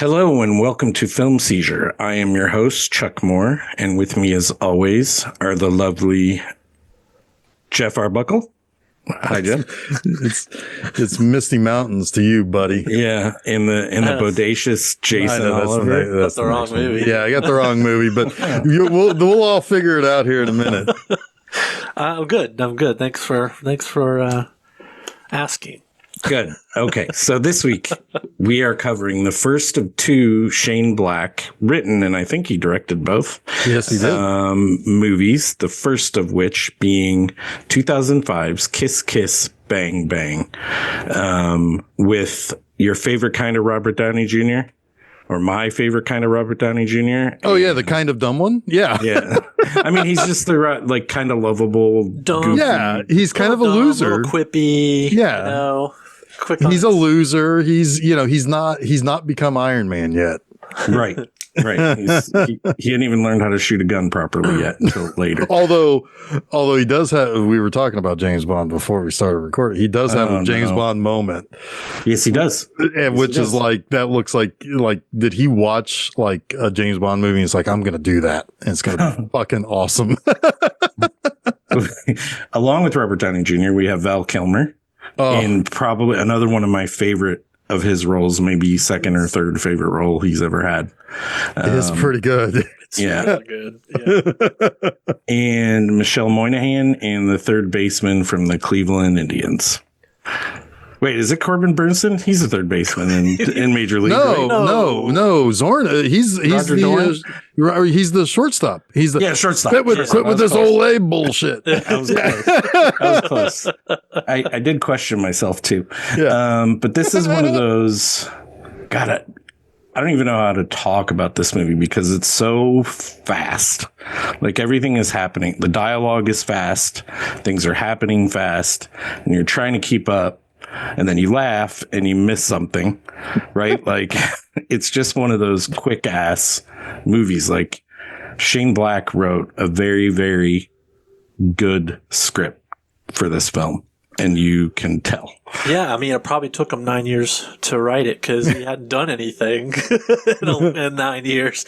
Hello and welcome to Film Seizure. I am your host, Chuck Moore, and with me as always are the lovely Jeff Arbuckle. Hi, Jeff. It's Misty Mountains to you, buddy. Yeah, in the bodacious Jason Oliver. That's the wrong movie. Yeah, I got the wrong movie, but we'll all figure it out here in a minute. I'm good. Thanks for asking. Good. Okay, so this week we are covering the first of two Shane Black written, and I think he directed both. Yes, he did. Movies. The first of which being 2005's Kiss Kiss Bang Bang, with your favorite kind of Robert Downey Jr. or my favorite kind of Robert Downey Jr. Oh yeah, the kind of dumb one. Yeah, yeah. I mean, he's just the kind of lovable, dumb. Yeah, he's kind of a loser, quippy. Yeah, quick. He's a loser. He's not become Iron Man yet. Right. Right. He hadn't even learned how to shoot a gun properly yet until later. Although he does have, we were talking about James Bond before we started recording. He does have a James Bond moment. Yes, he does. Which is like, that looks like, did he watch like a James Bond movie? And it's like, I'm going to do that. And it's going to be fucking awesome. Along with Robert Downey Jr., we have Val Kilmer in probably another one of my favorite of his roles, maybe second or third favorite role he's ever had. It's pretty good. It's really good. Yeah. And Michelle Monaghan and the third baseman from the Cleveland Indians. Wait, is it Corbin Burnson? He's the third baseman in Major League. No. Zorn. He's the shortstop. He's the shortstop. Quit with this Olay bullshit. I was close. I did question myself too. Yeah. But this is one of those. God, I don't even know how to talk about this movie because it's so fast. Like everything is happening. The dialogue is fast. Things are happening fast, and you're trying to keep up. And then you laugh and you miss something, right? Like it's just one of those quick ass movies. Like Shane Black wrote a very, very good script for this film, and you can tell. Yeah, I mean, it probably took him 9 years to write it because he hadn't done anything in 9 years.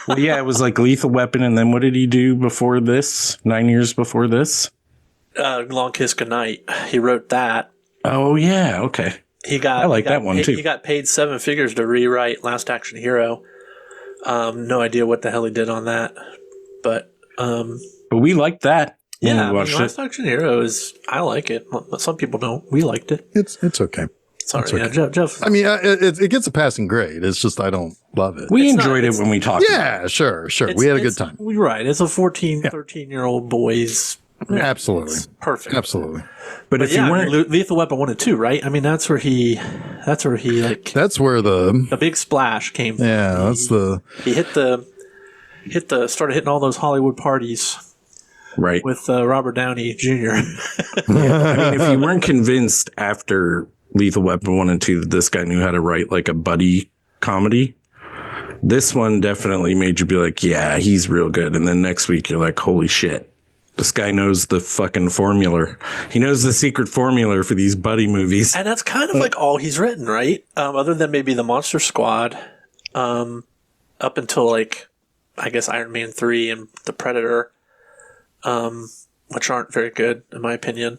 Well, yeah, it was like Lethal Weapon, and then what did he do before this? 9 years before this? Long Kiss Goodnight. He wrote that. Oh yeah, okay. I like that one too. He got paid 7 figures to rewrite Last Action Hero. No idea what the hell he did on that, but we liked that. Yeah, Last Action Hero I like it. Some people don't. We liked it. It's okay. Sorry, it's okay. Yeah, Jeff. I mean, it gets a passing grade. It's just I don't love it. We enjoyed it when we talked. Yeah, sure. We had a good time. You're right. It's a 14, 13-year-old boy's. Absolutely. It's perfect. Absolutely. But if you weren't Lethal Weapon 1 and 2, right? I mean, that's where he that's where the big splash came from. Yeah, he started hitting all those Hollywood parties. Right. With Robert Downey Jr. Yeah. I mean, if you weren't convinced after Lethal Weapon 1 and 2 that this guy knew how to write like a buddy comedy, this one definitely made you be like, yeah, he's real good. And then next week you're like, holy shit. This guy knows the fucking formula. He knows the secret formula for these buddy movies. And that's kind of like all he's written, right? Other than maybe the Monster Squad, up until like, I guess Iron Man 3 and The Predator, which aren't very good in my opinion.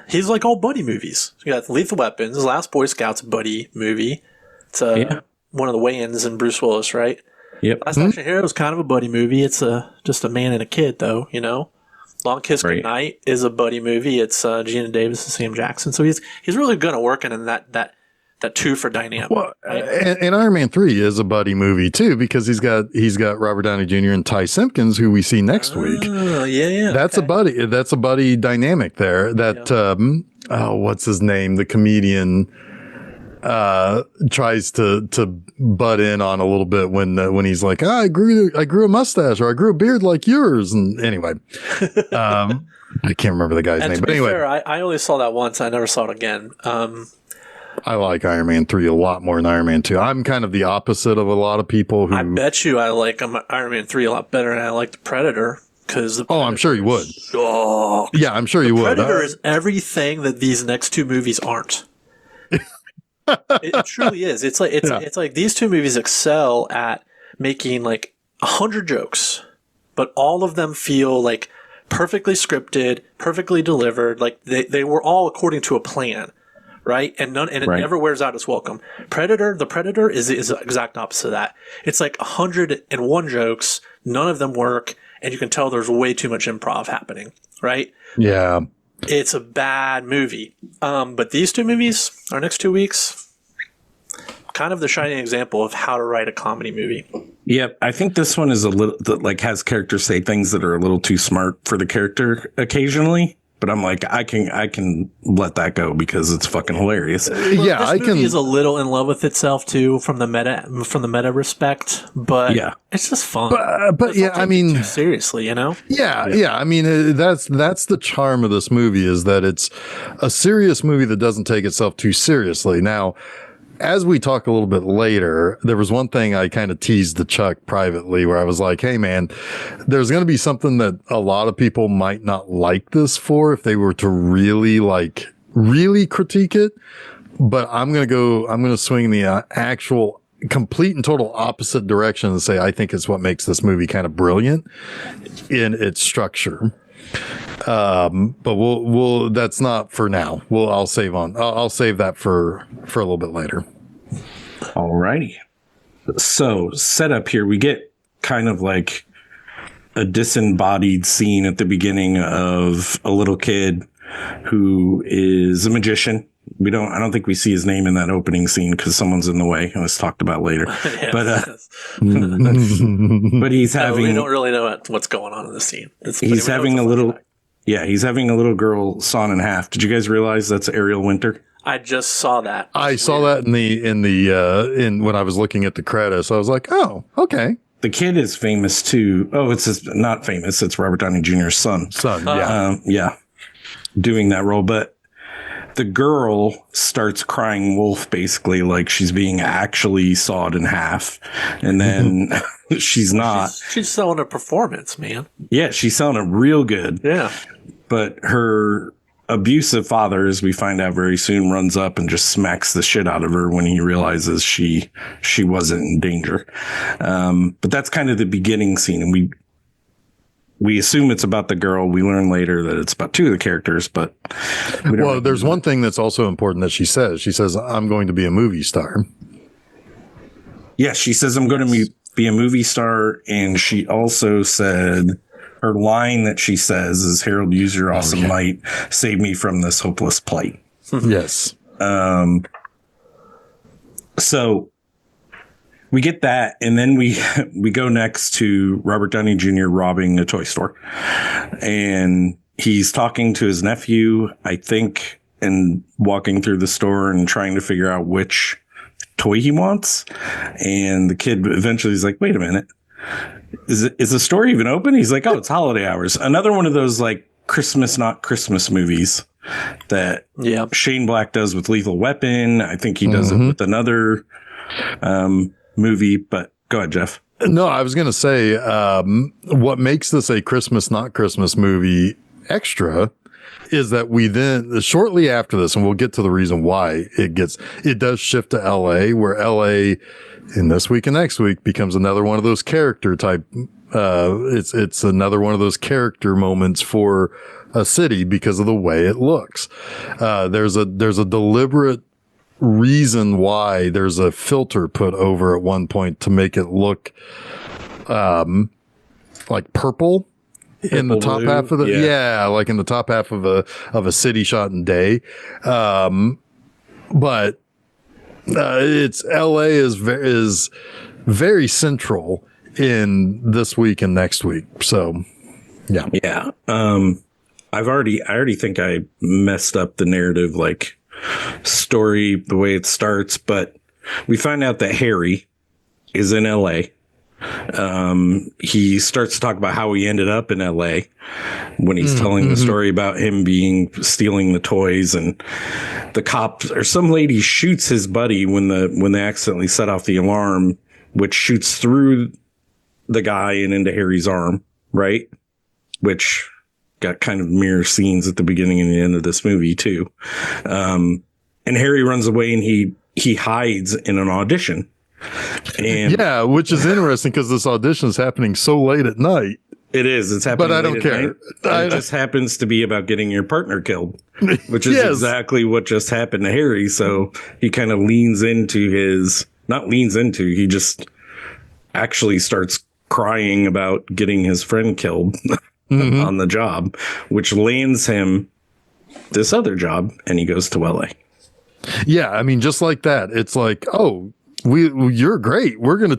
He's like all buddy movies. You got Lethal Weapons, Last Boy Scouts buddy movie. It's one of the Wayans and Bruce Willis, right? Yep. Last Action Hero is kind of a buddy movie. It's just a man and a kid, though, you know. Long Kiss Goodnight is a buddy movie. It's Gina Davis and Sam Jackson. So he's really good at working in that two for dynamic. Well, and Iron Man 3 is a buddy movie too because he's got Robert Downey Jr. and Ty Simpkins, who we see next week. Oh, yeah. That's a buddy. That's a buddy dynamic there. That what's his name? The comedian tries to butt in on a little bit when he's like, I grew a mustache or I grew a beard like yours. And anyway, I can't remember the guy's name, but anyway, fair, I only saw that once. I never saw it again. I like Iron Man 3 a lot more than Iron Man 2. I'm kind of the opposite of a lot of people who. I bet you I like Iron Man 3 a lot better than I like The Predator. I'm sure you would. Yeah, I'm sure you would. Predator is everything that these next two movies aren't. It truly is. It's like these two movies excel at making like 100 jokes, but all of them feel like perfectly scripted, perfectly delivered. Like they were all according to a plan, right? And it never wears out its welcome. The Predator is the exact opposite of that. It's like 101 jokes, none of them work, and you can tell there's way too much improv happening, right? Yeah. It's a bad movie. But these two movies, our next 2 weeks, kind of the shining example of how to write a comedy movie. Yep. I think this one is a little like has characters say things that are a little too smart for the character occasionally. But I'm like, I can let that go because it's fucking hilarious. This movie is a little in love with itself too, from the meta respect. But yeah, it's just fun. But yeah, I mean, too seriously, you know? Yeah. I mean, that's the charm of this movie, is that it's a serious movie that doesn't take itself too seriously. Now, as we talk a little bit later, there was one thing I kind of teased to Chuck privately where I was like, hey man, there's going to be something that a lot of people might not like this for if they were to really critique it. But I'm going to swing the actual complete and total opposite direction and say, I think it's what makes this movie kind of brilliant in its structure. But that's not for now. I'll save that for a little bit later. Alrighty. So set up here, we get kind of like a disembodied scene at the beginning of a little kid who is a magician. I don't think we see his name in that opening scene because someone's in the way. It was talked about later. Yes. But he's having. We don't really know what's going on in the scene. He's having a little. Yeah, he's having a little girl sawn in half. Did you guys realize that's Ariel Winter? I just saw that. I saw that in when I was looking at the credits. I was like, oh, okay. The kid is famous too. Oh, not famous. It's Robert Downey Jr.'s son. Yeah, doing that role. But the girl starts crying wolf, basically, like she's being actually sawed in half, and then she's not. She's selling a performance, man. Yeah, she's selling it real good. Yeah. But her abusive father, as we find out very soon, runs up and just smacks the shit out of her when he realizes she wasn't in danger. But that's kind of the beginning scene, and we assume it's about the girl. We learn later that it's about two of the characters, but there's one thing that's also important that she says. She says, "I'm going to be a movie star." Yeah, she says, "I'm going to be a movie star," and she also said. Her line that she says is, "Harold, use your awesome might, save me from this hopeless plight." Yes. So we get that, and then we go next to Robert Downey Jr. robbing a toy store, and he's talking to his nephew, I think, and walking through the store and trying to figure out which toy he wants. And the kid eventually is like, "Wait a minute. Is the store even open?" He's like, "Oh, it's holiday hours." Another one of those like Christmas, not Christmas movies that Shane Black does with Lethal Weapon. I think he does it with another movie, but go ahead, Jeff. No, I was going to say, what makes this a Christmas, not Christmas movie extra is that we then shortly after this, and we'll get to the reason why it does shift to LA, where LA in this week and next week becomes another one of those character type. It's another one of those character moments for a city because of the way it looks. There's a deliberate reason why there's a filter put over at one point to make it look, like purple in the top half of like in the top half of a city shot in day. But it's LA is very central in this week and next week. So yeah. I already think I messed up the narrative, like story, the way it starts, but we find out that Harry is in LA. He starts to talk about how he ended up in LA when he's telling the story about him stealing the toys, and the cops or some lady shoots his buddy when they accidentally set off the alarm, which shoots through the guy and into Harry's arm, right? Which got kind of mirror scenes at the beginning and the end of this movie too. And Harry runs away and he he hides in an audition. And yeah, which is interesting because this audition is happening so late at night. it is. It's happening. But I late don't at care. night. It just happens to be about getting your partner killed, which is Yes. exactly what just happened to Harry. So he kind of he just actually starts crying about getting his friend killed on the job, which lands him this other job, and he goes to LA. Yeah, I mean, just like that. It's like, oh, you're great. We're gonna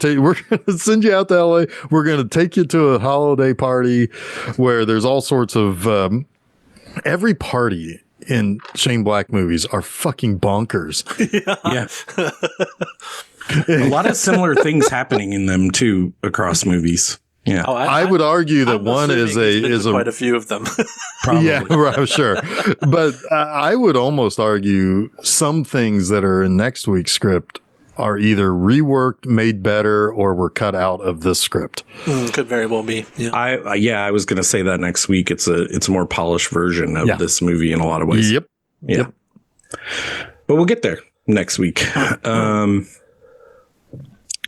send you out to LA. We're gonna take you to a holiday party where there's all sorts of every party in Shane Black movies are fucking bonkers. Yeah. A lot of similar things happening in them too across movies. Yeah. Oh, I would argue that I'm one assuming he's been to quite a few of them. Probably. Yeah, right, sure. But I would almost argue some things that are in next week's script are either reworked, made better, or were cut out of this script. Could very well be. Yeah. I was going to say that next week. It's a more polished version of this movie in a lot of ways. Yep. Yeah. Yep. But we'll get there next week.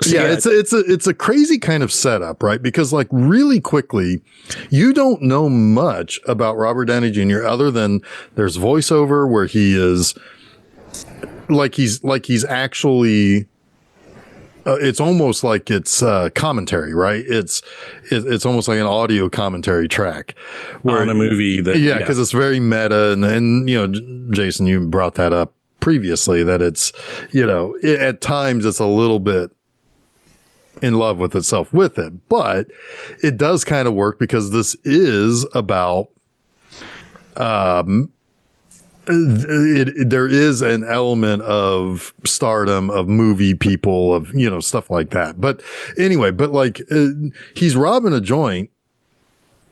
So yeah, it's a crazy kind of setup, right? Because like really quickly, you don't know much about Robert Downey Jr. other than there's voiceover where he is he's actually. It's almost like it's commentary, right? It's almost like an audio commentary track on a movie that because it's very meta, and you know, Jason, you brought that up previously that it's at times it's a little bit in love with itself with it, but it does kind of work because this is about there is an element of stardom, of movie people, of stuff like that. But anyway, he's robbing a joint,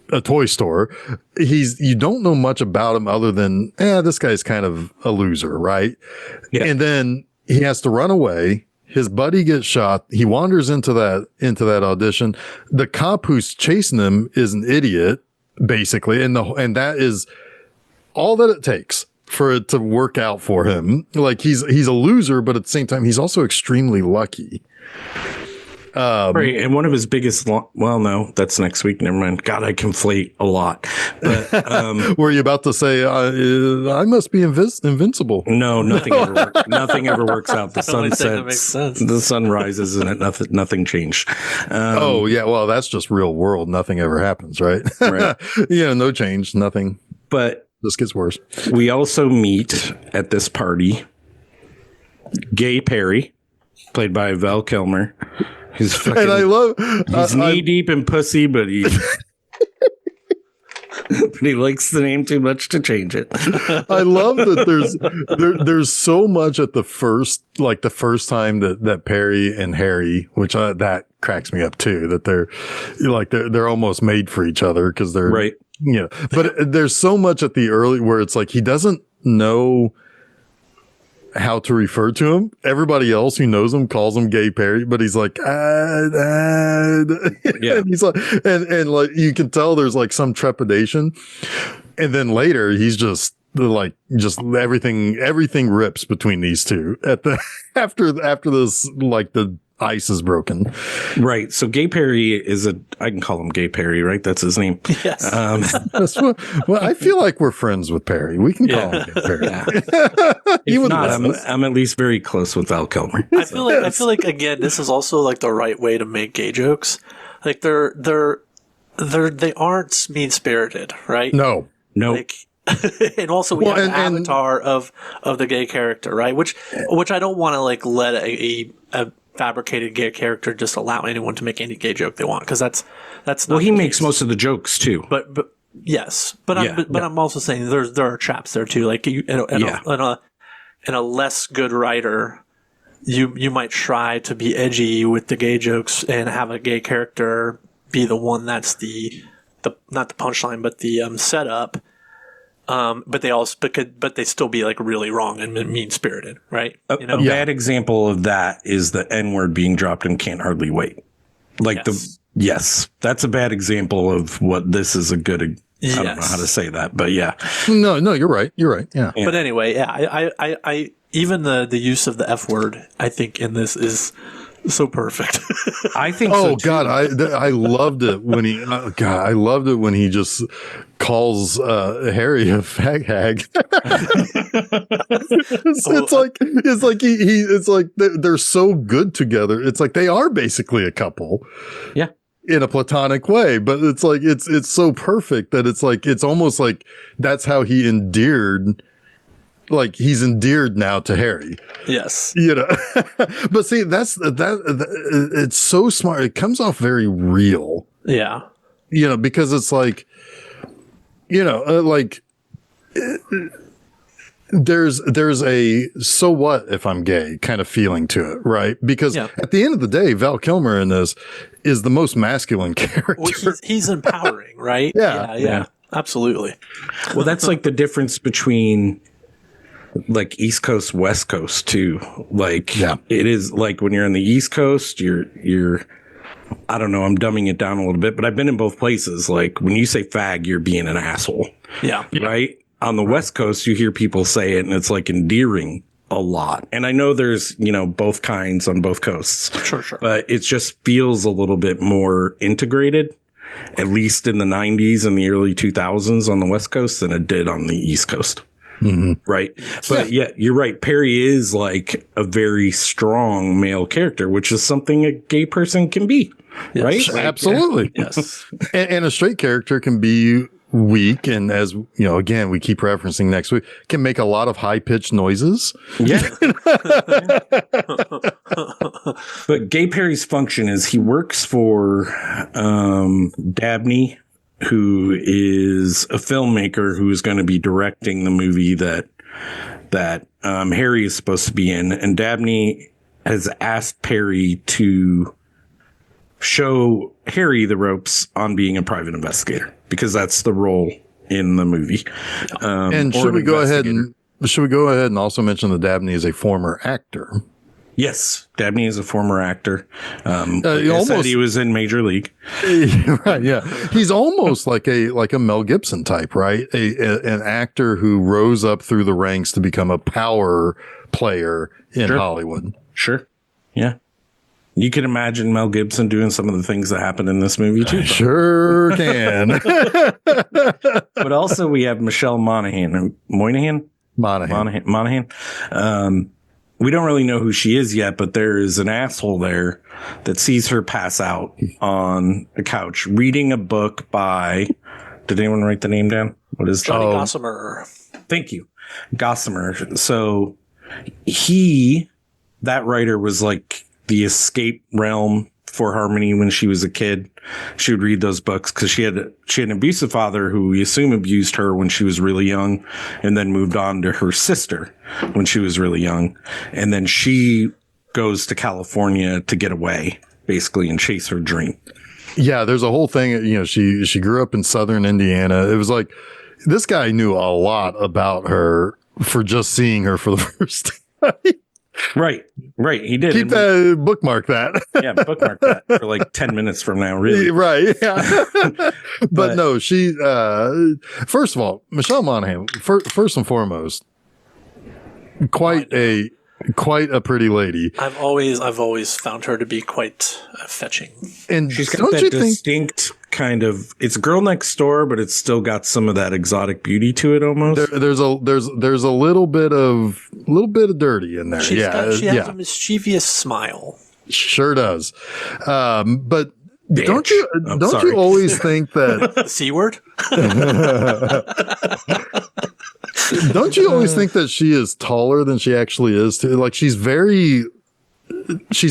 a toy store. You don't know much about him other than this guy's kind of a loser, right? Yeah. And then he has to run away. His buddy gets shot. He wanders into that audition. The cop who's chasing him is an idiot, basically, and that is all that it takes for it to work out for him. Like he's a loser, but at the same time, he's also extremely lucky. Right, and one of his biggest no, that's next week. Never mind. God, I conflate a lot. But were you about to say I must be invincible? No, nothing ever works out. The sun sets, the sun rises, and nothing changed. Oh yeah, well that's just real world. Nothing ever happens, right? Right. No change, nothing. But this gets worse. We also meet at this party Gay Perry, played by Val Kilmer. And I love he's knee deep in pussy, but he likes the name too much to change it. I love that there's so much at the first time that Perry and Harry, which that cracks me up too, that they're almost made for each other because they're right. But there's so much at the early where it's like he doesn't know how to refer to him. Everybody else who knows him calls him Gay Perry, but he's like, yeah. And he's like, and like you can tell there's like some trepidation. And then later he's just everything rips between these two after this, like the ice is broken. Right. So Gay Perry I can call him Gay Perry, right? That's his name. Yes. Well, I feel like we're friends with Perry. We can call him Gay Perry. Yeah. If not, I'm at least very close with Val Kilmer. I feel like again, this is also like the right way to make gay jokes. Like they aren't mean spirited, right? No. Like, and also we have an avatar of the gay character, right? Which I don't want to like let a fabricated gay character just allow anyone to make any gay joke they want, because that's not. Well, he makes most of the jokes too. But yes, I'm also saying there are traps there too. Like in a less good writer, you might try to be edgy with the gay jokes and have a gay character be the one that's the not the punchline but the setup. But they still be like really wrong and mean spirited, right? A bad example of that is the N-word being dropped in Can't Hardly Wait. Like that's a bad example of what this is a good. I don't know how to say that, but yeah. No, you're right. You're right. Yeah. But anyway, I even the use of the F word, I think, in this is so perfect. I think. Oh so too. God, I loved it when he. God, I loved it when he just calls Harry a fag hag. it's like it's like they're so good together. It's like they are basically a couple. Yeah. In a platonic way, but it's like it's so perfect that it's like it's almost like that's how he endeared. Like he's endeared now to Harry. Yes. You know, but see, it's so smart. It comes off very real. Yeah. You know, because it's like, you know, there's a so what if I'm gay kind of feeling to it, right? Because at the end of the day, Val Kilmer in this is the most masculine character. Well, he's empowering, right? Yeah. Absolutely. Well, that's like the difference between like East Coast, West Coast too. Like it is like when you're on the East Coast, you're I don't know, I'm dumbing it down a little bit, but I've been in both places. Like when you say fag, you're being an asshole. Yeah. Right? On the West Coast, you hear people say it and it's like endearing a lot. And I know there's, you know, both kinds on both coasts. Sure. But it just feels a little bit more integrated, at least in the 90s and the early 2000s on the West Coast than it did on the East Coast. Mm-hmm. Right. But yeah, you're right. Perry is like a very strong male character, which is something a gay person can be. Yes. Right. Like, absolutely. Yes. And a straight character can be weak. And as you know, again, we keep referencing next week, can make a lot of high pitched noises. Yeah. But Gay Perry's function is he works for Downey, who is a filmmaker who is going to be directing the movie that Harry is supposed to be in. And Downey has asked Perry to show Harry the ropes on being a private investigator because that's the role in the movie. And should we go ahead and also mention that Downey is a former actor? Yes, Downey is a former actor. He was in Major League. Right, yeah. He's almost like a Mel Gibson type, right? An actor who rose up through the ranks to become a power player in Hollywood. Sure. Yeah. You can imagine Mel Gibson doing some of the things that happen in this movie too. Sure can. But also we have Michelle Monaghan. Monaghan. We don't really know who she is yet, but there is an asshole there that sees her pass out on a couch reading a book by, did anyone write the name down? What is Johnny Gossamer. Thank you. Gossamer. So that writer was like the escape realm for Harmony when she was a kid. She would read those books because she had an abusive father who we assume abused her when she was really young and then moved on to her sister when she was really young. And then she goes to California to get away, basically, and chase her dream. Yeah, there's a whole thing. You know, she grew up in southern Indiana. It was like this guy knew a lot about her for just seeing her for the first time. Right. He did. Keep that, bookmark that. Yeah, bookmark that for like 10 minutes from now, really. Right. Yeah. but no, she, first of all, Michelle Monaghan, first and foremost, quite a pretty lady. I've always found her to be quite fetching. And she's got that distinct kind of, it's Girl Next Door, but it's still got some of that exotic beauty to it almost. There's a little bit of dirty in there. She has a mischievous smile. Sure does. But don't you always think that C word? Don't you always think that she is taller than she actually is too? Like she's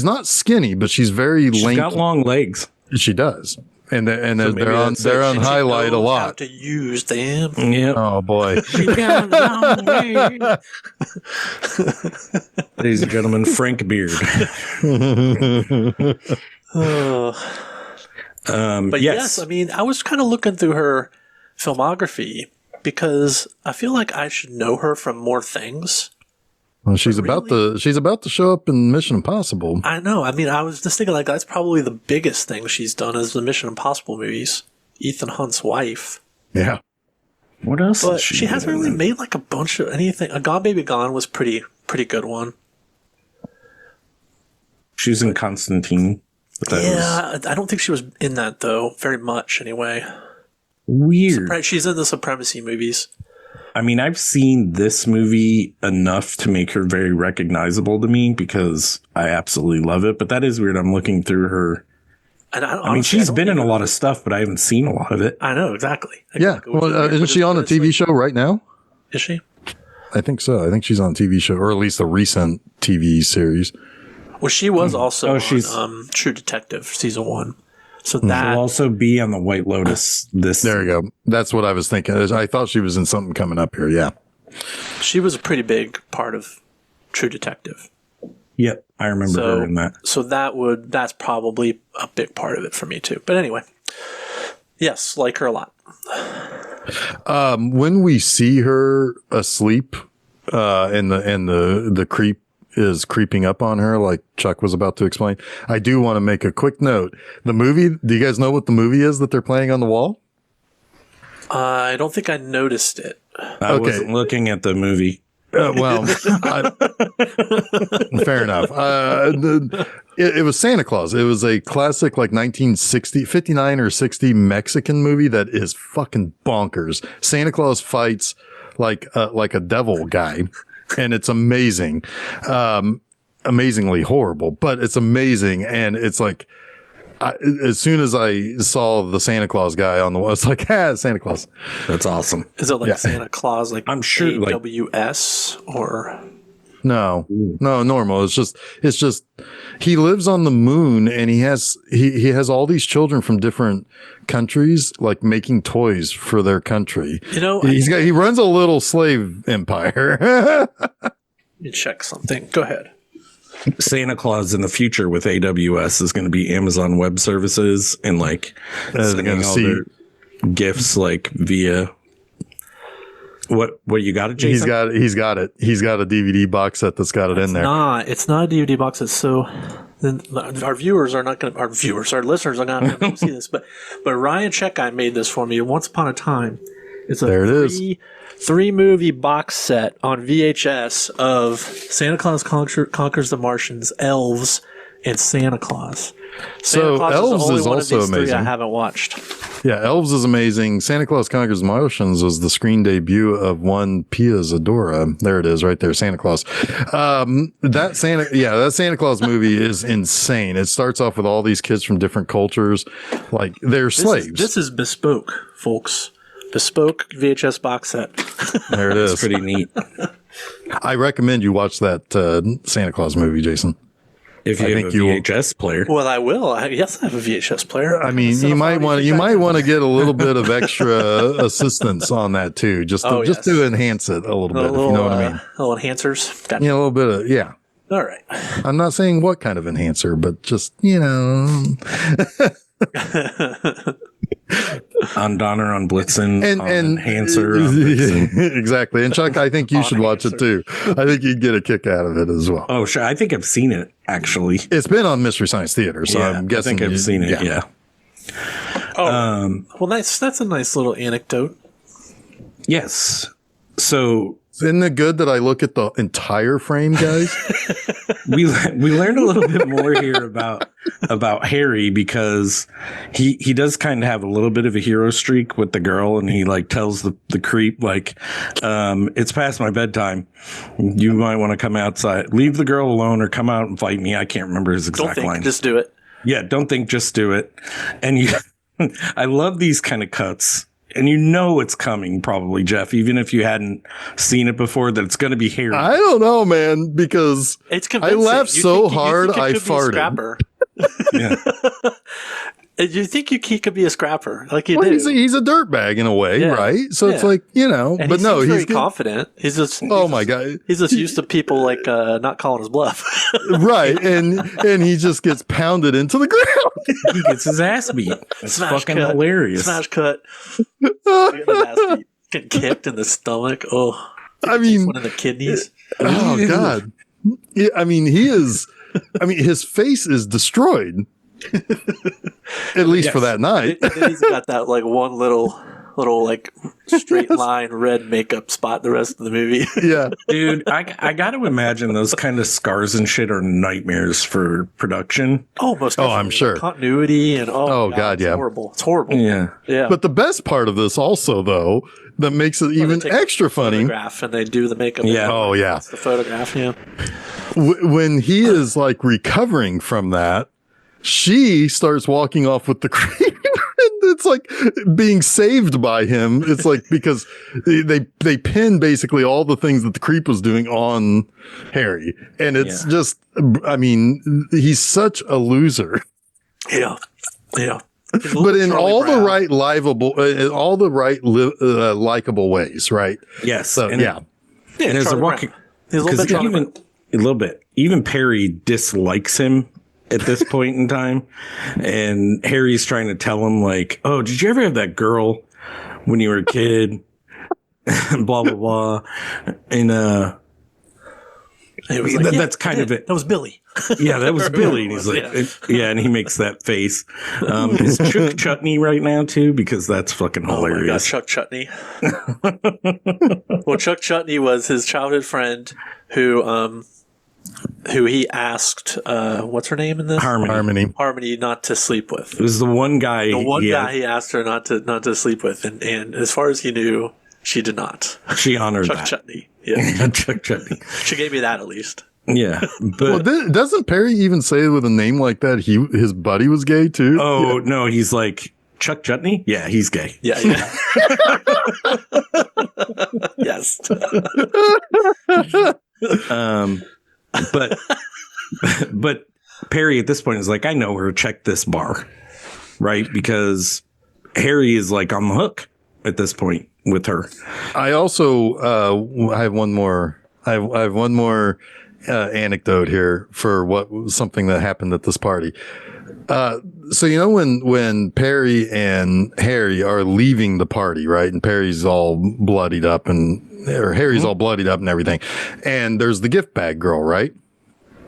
not skinny, but she's very lanky. She's got long legs. She does. And they're on highlight a lot. How to use them. Yep. Oh boy. She got long legs. Ladies and gentlemen, Frank Beard. But yes, I mean, I was kind of looking through her filmography because I feel like I should know her from more things. Well, she's about to show up in Mission Impossible. I know. I mean, I was just thinking like that's probably the biggest thing she's done is the Mission Impossible movies. Ethan Hunt's wife. Yeah. What else? But she hasn't really made like a bunch of anything. A Gone Baby Gone was pretty pretty good one. She was in Constantine. I don't think she was in that though, very much anyway. Weird. She's in the Supremacy movies. I mean, I've seen this movie enough to make her very recognizable to me because I absolutely love it. But that is weird. I'm looking through her. And I mean, she's been in a lot of stuff, but I haven't seen a lot of it. I know, exactly. Yeah. Well, isn't she on a TV show right now? Is she? I think so. I think she's on a TV show, or at least a recent TV series. Well, she was also on True Detective season 1. So that will also be on the White Lotus. There you go. That's what I was thinking. I thought she was in something coming up here. Yeah, she was a pretty big part of True Detective. Yep, I remember her in that. So that's probably a big part of it for me too. But anyway, yes, like her a lot. When we see her asleep, and the creep is creeping up on her, like Chuck was about to explain, I do want to make a quick note. The movie, do you guys know what the movie is that they're playing on the wall? I don't think I noticed it. I wasn't looking at the movie. Well, fair enough. It was Santa Claus. It was a classic, like 59 or 60 Mexican movie that is fucking bonkers. Santa Claus fights like a devil guy. And it's amazing, amazingly horrible, but it's amazing. And it's like, as soon as I saw the Santa Claus guy on the wall, it's like, Santa Claus. That's awesome. Is it like Santa Claus, like I'm sure, AWS or? No, normal. It's just, he lives on the moon and he has all these children from different countries, like making toys for their country. You know, he runs a little slave empire. You check something. Go ahead. Santa Claus in the future with AWS is going to be Amazon Web Services and like sending all their gifts like via. What you got it, Jason? He's got it. He's got a DVD box set that's got it in there. It's not a DVD box set. So then our listeners are not going to see this, but Ryan Checkeye made this for me once upon a time. It's a three movie box set on VHS of Santa Claus Conquers the Martians, Elves, and Santa Claus. Santa Claus Elves is also amazing. Three I haven't watched. Yeah, Elves is amazing. Santa Claus Conquers the Martians was the screen debut of one Pia Zadora. There it is, right there, Santa Claus. That Santa Claus movie is insane. It starts off with all these kids from different cultures, like they're slaves. This is bespoke, folks. Bespoke VHS box set. There it is. It's pretty neat. I recommend you watch that Santa Claus movie, Jason. If you have a VHS player. Well, I will. Yes, I have a VHS player. I mean, you might want to get a little bit of extra assistance on that too, just to enhance it a little bit. If you know what I mean? Little enhancers. Gotcha. Yeah, a little bit of All right. I'm not saying what kind of enhancer, but just On Donner, on Blitzen, and enhancer. On Blitzen. Exactly. And Chuck, I think you should watch it too. I think you'd get a kick out of it as well. Oh, sure. I think I've seen it actually. It's been on Mystery Science Theater, so I'm guessing I think I've seen it. Yeah. Oh, well, nice. That's a nice little anecdote. Yes. So. Isn't it good that I look at the entire frame, guys? we learned a little bit more here about Harry because he does kind of have a little bit of a hero streak with the girl, and he like tells the creep like, it's past my bedtime. You might want to come outside. Leave the girl alone or come out and fight me. I can't remember his exact line. Just do it. Yeah, don't think, just do it. And I love these kind of cuts. And it's coming probably, Jeff, even if you hadn't seen it before, that it's going to be Harry. I don't know, man, because it's I laughed so hard I farted. Yeah. You think he could be a scrapper, like you do? He's a dirtbag in a way, right? So it's like, and but no, he's very confident. He's just my God, he's just used to people like not calling his bluff, right? And he just gets pounded into the ground. He gets his ass beat. It's fucking hilarious. Smash cut. Getting his ass beat. Getting kicked in the stomach. Oh, I mean, one of the kidneys. Oh God. Yeah, I mean, his face is destroyed. At least for that night. Then he's got that like one little little like straight line red makeup spot the rest of the movie. Yeah. Dude, I got to imagine those kind of scars and shit are nightmares for production. Oh, most Oh, definitely. I'm sure. Like continuity and God, yeah. it's horrible. It's horrible. Yeah. Yeah. But the best part of this also, though, that makes it even They take extra a funny. photograph and they do the makeup. Yeah. Oh, yeah. It's the photograph. Yeah. When he is like recovering from that, she starts walking off with the cream. And it's like being saved by him. It's like because they pin basically all the things that the creep was doing on Harry. And it's just, I mean, he's such a loser. Yeah. Yeah. But in all the right likable ways, right? Yes. So, and yeah. And as they're walking, because a little bit, even Perry dislikes him at this point in time, and Harry's trying to tell him like, "Oh, did you ever have that girl when you were a kid?" Blah blah blah, and it was like, that's kind of it. That was Billy. Yeah, that was Billy, and he's like, yeah, and he makes that face. Is Chuck Chutney right now too? Because that's fucking hilarious. Oh my God, Chuck Chutney. Well, Chuck Chutney was his childhood friend who he asked, what's her name in this? Harmony not to sleep with. It was the one guy. He asked her not to sleep with, and as far as he knew, she did not. She honored Chuck that. Chutney. Yeah. Chuck Chutney. She gave me that at least. Yeah, but doesn't Perry even say with a name like that his buddy was gay too? Oh no, he's like Chuck Chutney. Yeah, he's gay. Yeah. Yes. But Perry at this point is like, I know her. Check this bar, right? Because Harry is like on the hook at this point with her. I also I have one more. I have one more anecdote here for something that happened at this party. So you know when Perry and Harry are leaving the party, right? And Perry's all bloodied up Harry's all bloodied up and everything. And there's the gift bag girl, right?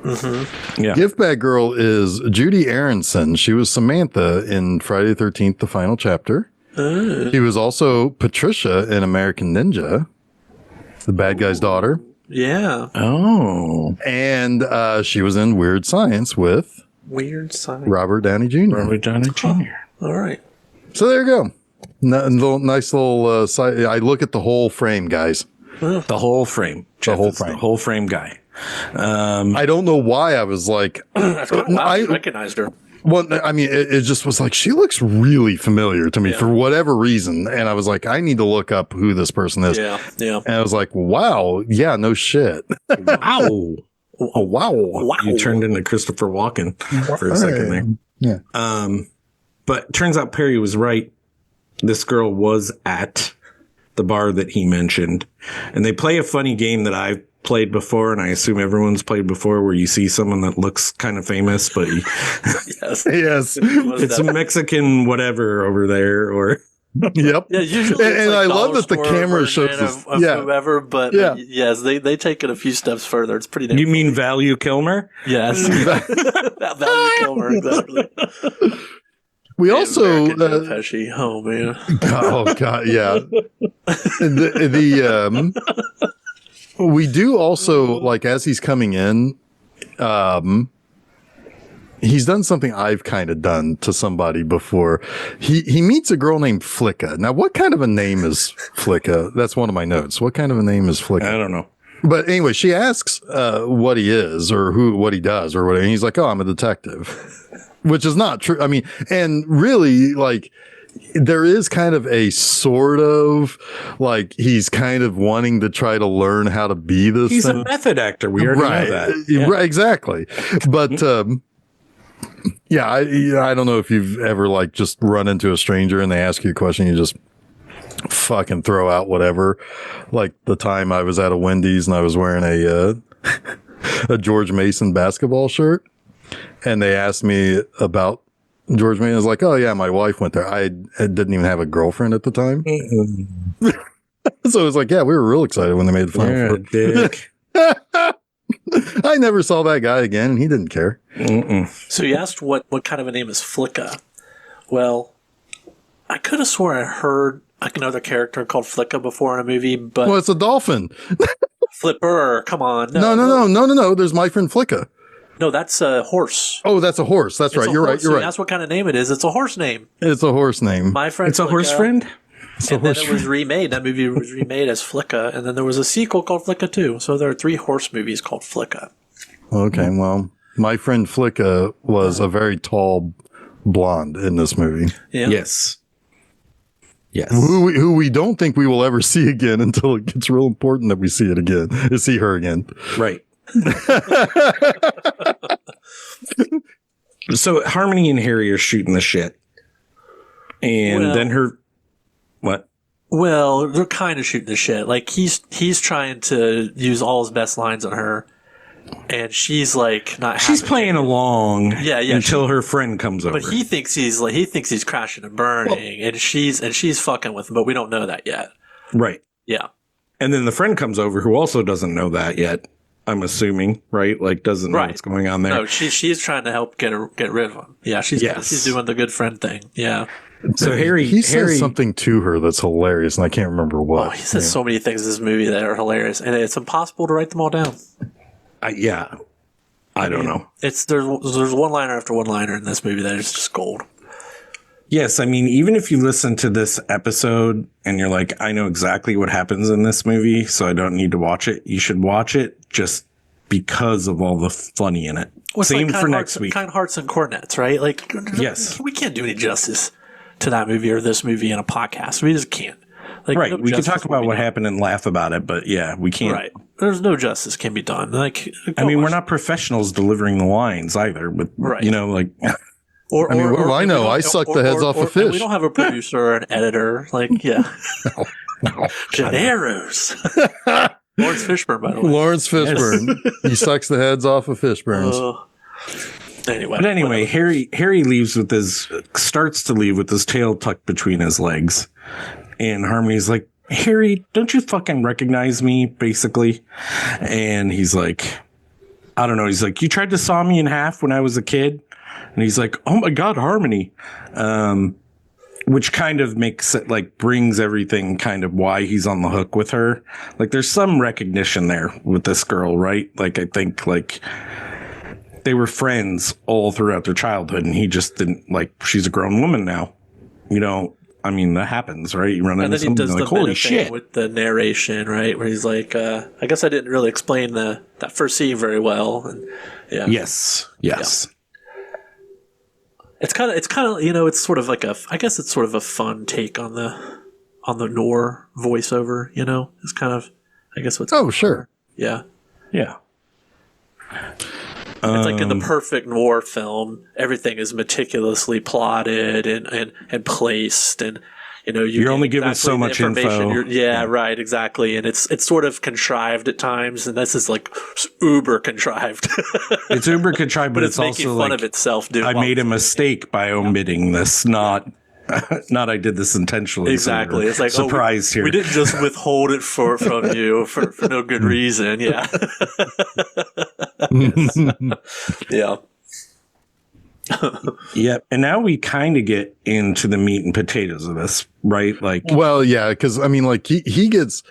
Mm-hmm. Yeah. Gift bag girl is Judy Aronson. She was Samantha in Friday the 13th, the final chapter. She was also Patricia in American Ninja, the bad guy's daughter. Yeah. Oh. And she was in Weird Science with Robert Downey Jr. Robert Downey Jr. Oh, all right. So there you go. Nice little side. I look at the whole frame, guys. The whole frame. The whole frame. The whole frame guy. I don't know why I was like, I recognized her. Well, I mean, it just was like, she looks really familiar to me for whatever reason. And I was like, I need to look up who this person is. Yeah. Yeah. And I was like, wow. Yeah, no shit. Wow. Oh, wow. You turned into Christopher Walken for a second there. Yeah. But turns out Perry was right. This girl was at the bar that he mentioned. And they play a funny game that I've played before, and I assume everyone's played before, where you see someone that looks kind of famous, but Yes. it's a Mexican whatever over there, or Yep. Yeah, usually and I love that the camera shows this. Of whoever, but yes, they take it a few steps further. It's pretty. You mean Val Kilmer? Yes, Val Kilmer, exactly. We also Pesci. Oh man. Oh god, yeah. We do also, like, as he's coming in, he's done something I've kind of done to somebody before. He meets a girl named Flicka. Now, what kind of a name is Flicka? That's one of my notes. What kind of a name is Flicka? I don't know. But anyway, she asks what he is or what he does or whatever. And he's like, oh, I'm a detective, which is not true. I mean, and really, like, there is kind of a sort of like he's kind of wanting to try to learn how to be this. He's thing. a method actor. We already know that. Yeah. Right, exactly. But yeah, I don't know if you've ever like just run into a stranger and they ask you a question, you just fucking throw out whatever. Like the time I was at a Wendy's and I was wearing a George Mason basketball shirt, and they asked me about George Mason. I was like, oh yeah, my wife went there. I didn't even have a girlfriend at the time. So it was like, yeah, we were real excited when they made the final four. Dick. I never saw that guy again, and he didn't care. So you asked what kind of a name is Flicka. Well, I could have swore I heard another character called Flicka before in a movie, but Well, it's a dolphin. Flipper, come on. No. There's my friend Flicka. No, that's a horse. Oh, that's a horse. That's right. You're right. You're right. That's what kind of name it is. It's a horse name. It's a horse name. My friend It's a Flicka. horse friend? And then it was remade. That movie was remade as Flicka, and then there was a sequel called Flicka 2. So there are 3 horse movies called Flicka. Okay, well, my friend Flicka was a very tall blonde in this movie. Yeah. Yes. Yes. Who we don't think we will ever see again until it gets real important that we see it again, to see her again. Right. So Harmony and Harry are shooting the shit. And then her... What? Well, they're kind of shooting the shit. Like, he's trying to use all his best lines on her, and she's like not. She's playing along, until her friend comes over. But he thinks he's crashing and burning, and she's fucking with him, but we don't know that yet. Right. Yeah. And then the friend comes over who also doesn't know that yet. I'm assuming, right? Like, doesn't know what's going on there. No, she's trying to help get rid of him. Yeah, she's doing the good friend thing. Yeah. So Harry says something to her that's hilarious, and I can't remember what. Oh, he says so many things in this movie that are hilarious, and it's impossible to write them all down. I don't know. There's one liner after one liner in this movie that is just gold. Yes, I mean, even if you listen to this episode and you're like, I know exactly what happens in this movie, so I don't need to watch it. You should watch it just because of all the funny in it. Well, same for next week. Kind Hearts and Cornets, right? Like, yes, we can't do any justice to that movie or this movie in a podcast. We just can't. Like, right. We can talk about what happened and laugh about it, but yeah, we can't. Right. There's no justice can be done. Like, I mean, we're not professionals delivering the lines either, but you know, like. I suck the heads off a fish. We don't have a producer or an editor. Like, yeah. No. Gennaro's. Lawrence Fishburne, by the way. Lawrence Fishburne. He sucks the heads off of Fishburnes. Anyway, Harry starts to leave with his tail tucked between his legs. And Harmony's like, Harry, don't you fucking recognize me, basically? And he's like, I don't know. He's like, you tried to saw me in half when I was a kid? And he's like, oh my God, Harmony. Which kind of makes it like brings everything kind of why he's on the hook with her. Like there's some recognition there with this girl, right? Like I think like they were friends all throughout their childhood and he just didn't like, she's a grown woman now. You know, I mean, that happens, right? You run into something like, holy shit. With the narration, right? Where he's like, I guess I didn't really explain that first scene very well. And, yeah. Yes. Yeah. It's kind of, you know, it's sort of like I guess it's sort of a fun take on the noir voiceover, you know? It's kind of, I guess what's. Oh, sure. Yeah. Yeah. It's like in the perfect noir film, everything is meticulously plotted and placed, and you know you're only given so much info. Right, exactly, and it's sort of contrived at times, and this is like uber contrived. It's uber contrived, but it's making also fun like of itself. Dude, I made a mistake by omitting this, not I did this intentionally. Exactly, So it's like surprised here. We didn't just withhold it from you for no good reason. Yeah. Yeah. Yep. And now we kind of get into the meat and potatoes of this, right? Like, well, yeah, because I mean, like he gets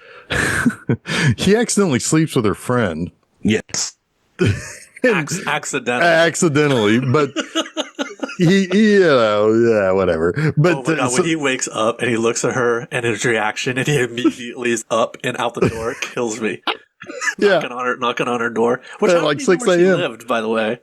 he accidentally sleeps with her friend. Yes. Accidentally, but he you know, yeah, whatever. But oh my God, when he wakes up and he looks at her and his reaction and he immediately is up and out the door, kills me. Yeah, knocking on her door. Which at like 6 a.m. lived, by the way.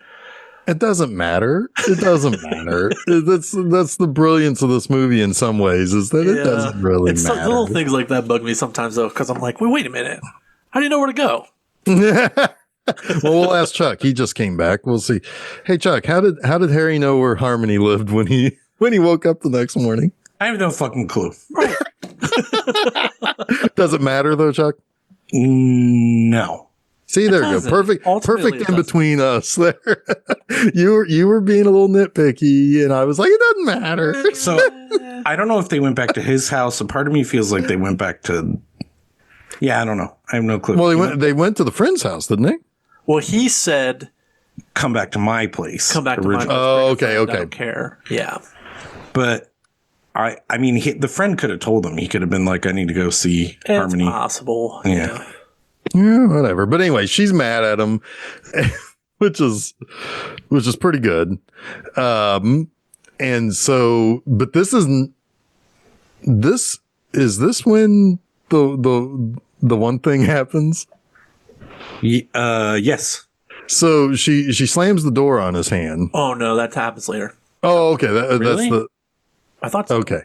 It doesn't matter. It doesn't matter. That's the brilliance of this movie in some ways is that it doesn't really matter. Some little things like that bug me sometimes though, because I'm like, wait a minute, how do you know where to go? Well, we'll ask Chuck. He just came back. We'll see. Hey, Chuck, how did Harry know where Harmony lived when he woke up the next morning? I have no fucking clue. Right. Does it matter though, Chuck? No. See, there you go. Perfect in between us there. You were being a little nitpicky, and I was like, it doesn't matter. So I don't know if they went back to his house. A part of me feels like they went back to. Yeah, I don't know. I have no clue. Well, they went to the friend's house, didn't they? Well, he said, "Come back to my place." Come back to my place. Oh, okay. I don't care. Yeah, but I mean, the friend could have told him. He could have been like, I need to go see Harmony. It's possible. Yeah. Yeah, whatever. But anyway, she's mad at him, which is pretty good. And so, but this isn't. This when the one thing happens. Yes. So she slams the door on his hand. Oh no, that happens later. Oh, okay. Really? That's the. I thought so. Okay.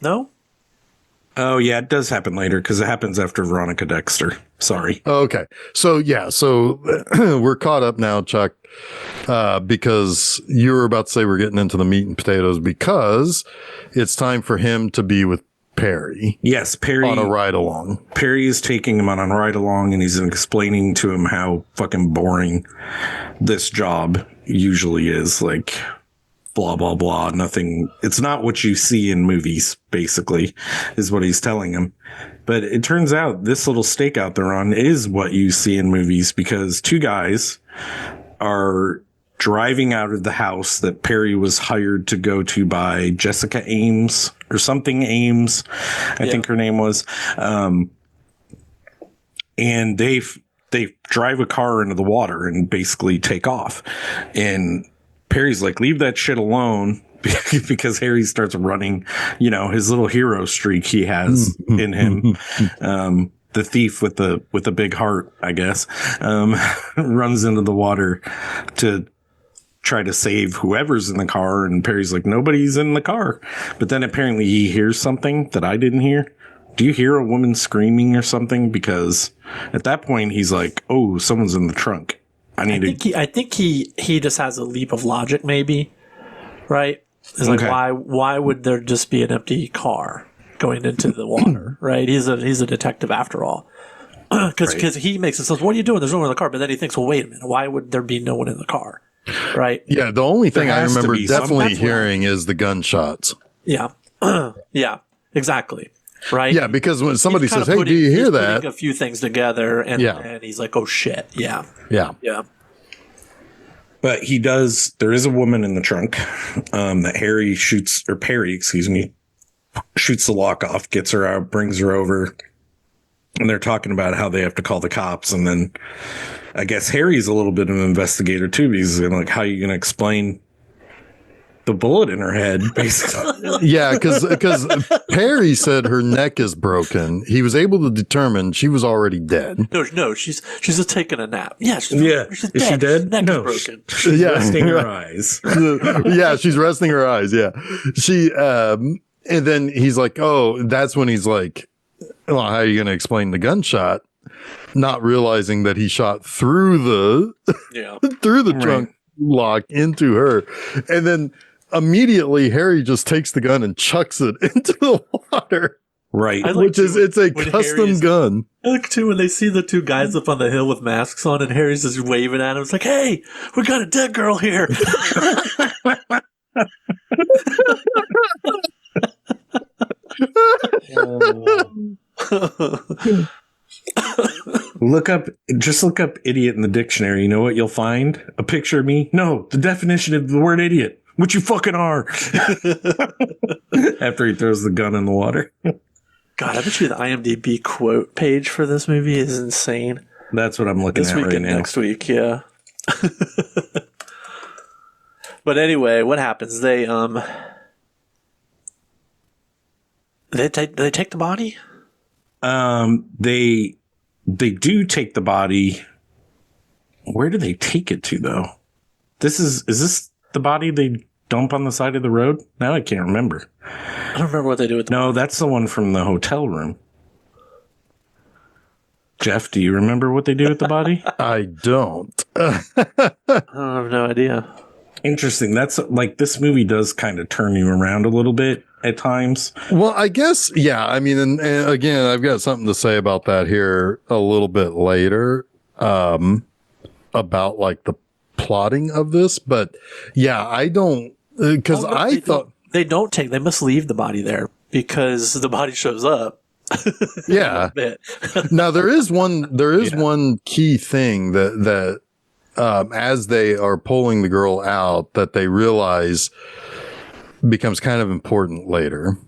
No? Oh, yeah, it does happen later because it happens after Veronica Dexter. Sorry. Okay. So, yeah. So we're caught up now, Chuck, because you were about to say we're getting into the meat and potatoes because it's time for him to be with Perry. Yes, Perry. On a ride along. Perry is taking him on a ride along and he's explaining to him how fucking boring this job usually is. Like, blah, blah, blah. Nothing. It's not what you see in movies, basically, is what he's telling him. But it turns out this little stakeout they're on is what you see in movies because two guys are driving out of the house that Perry was hired to go to by Jessica Ames or something Ames, I think her name was. And they drive a car into the water and basically take off. And Perry's like, leave that shit alone because Harry starts running, his little hero streak he has in him. The thief with the big heart, I guess, runs into the water to try to save whoever's in the car. And Perry's like, nobody's in the car. But then apparently he hears something that I didn't hear. Do you hear a woman screaming or something? Because at that point he's like, oh, someone's in the trunk. I think he just has a leap of logic, maybe, right? It's like, why would there just be an empty car going into the water, right? He's a detective after all. Because he makes it sense, what are you doing? There's no one in the car. But then he thinks, well, wait a minute. Why would there be no one in the car, right? Yeah, the only thing I remember definitely hearing is the gunshots. Yeah. Yeah, exactly. Right? Yeah, because when somebody says, hey, do you hear that? Putting a few things together, and he's like, oh, shit. Yeah. Yeah. Yeah. But there is a woman in the trunk that Perry shoots the lock off, gets her out, brings her over. And they're talking about how they have to call the cops. And then I guess Harry's a little bit of an investigator, too, because he's like, how are you going to explain the bullet in her head, basically? Yeah, because Perry said her neck is broken. He was able to determine she was already dead. No, she's just taking a nap. Yeah, she's dead. Is she dead? Neck no, is broken. She's resting her eyes. Yeah, she's resting her eyes. Yeah, she. And then he's like, "Oh," that's when he's like, "Well, how are you going to explain the gunshot?" Not realizing that he shot through the trunk lock into her, and then immediately Harry just takes the gun and chucks it into the water. Right. It's a custom gun. I like too when they see the two guys up on the hill with masks on and Harry's just waving at him. It's like, hey, we got a dead girl here. Look up idiot in the dictionary. You know what you'll find? A picture of me? No, the definition of the word idiot. Which you fucking are. After he throws the gun in the water. God, I bet you the IMDb quote page for this movie is insane. That's what I'm looking this at week right and now. Next week, yeah. But anyway, what happens? They take the body? They do take the body. Where do they take it to, though? Is this the body they dump on the side of the road? Now I can't remember. I don't remember what they do with the body. No, that's the one from the hotel room. Jeff, do you remember what they do with the body? I don't. I have no idea. Interesting. That's like, this movie does kind of turn you around a little bit at times. Well, I guess, yeah. I mean, and again, I've got something to say about that here a little bit later, about like the plotting of this. But yeah, I don't, because they must leave the body there because the body shows up. Yeah. Now there is one key thing that as they are pulling the girl out, that they realize becomes kind of important later.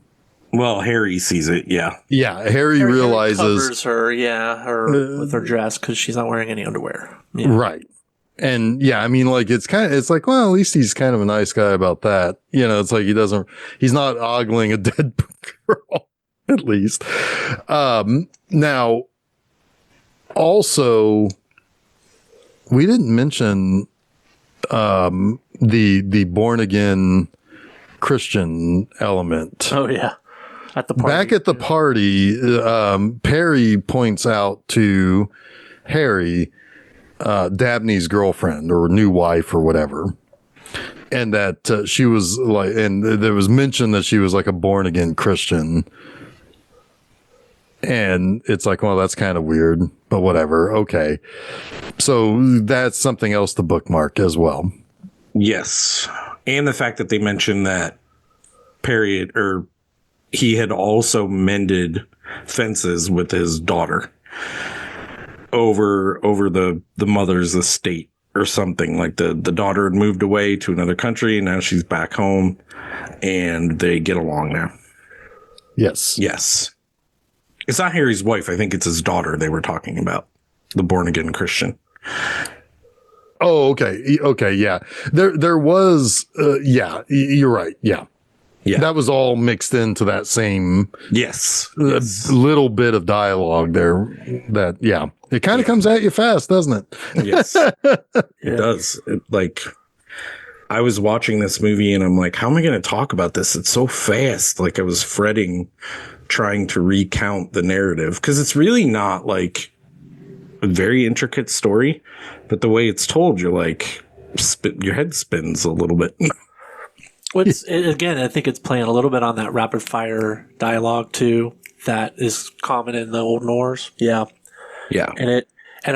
Well, Harry sees it. Yeah. Yeah. Harry realizes covers her, with her dress because she's not wearing any underwear. Yeah. Right. And yeah, I mean, like, it's like, well, at least he's kind of a nice guy about that. You know, it's like he's not ogling a dead girl, at least. Now, also, we didn't mention the born again Christian element. Oh, yeah. At the party. Back at the party, Perry points out to Harry Dabney's girlfriend or new wife or whatever, and that she was like, and there was mention that she was like a born again Christian, and it's like, well, that's kind of weird, but whatever. Okay, so that's something else to bookmark as well. Yes, and the fact that they mentioned that he had also mended fences with his daughter over the mother's estate or something. Like the daughter had moved away to another country and now she's back home and they get along now. Yes. It's not Harry's wife. I think it's his daughter they were talking about. The born again Christian. Oh, okay. Okay. Yeah. There was, yeah, you're right. Yeah. Yeah. That was all mixed into that same little bit of dialogue there. That, yeah, it kind of comes at you fast, doesn't it? Yes, it does. I was watching this movie and I'm like, how am I going to talk about this? It's so fast. Like I was fretting trying to recount the narrative because it's really not like a very intricate story, but the way it's told, you're like, your head spins a little bit. Again, I think it's playing a little bit on that rapid fire dialogue too. That is common in the old noirs. Yeah. Yeah. And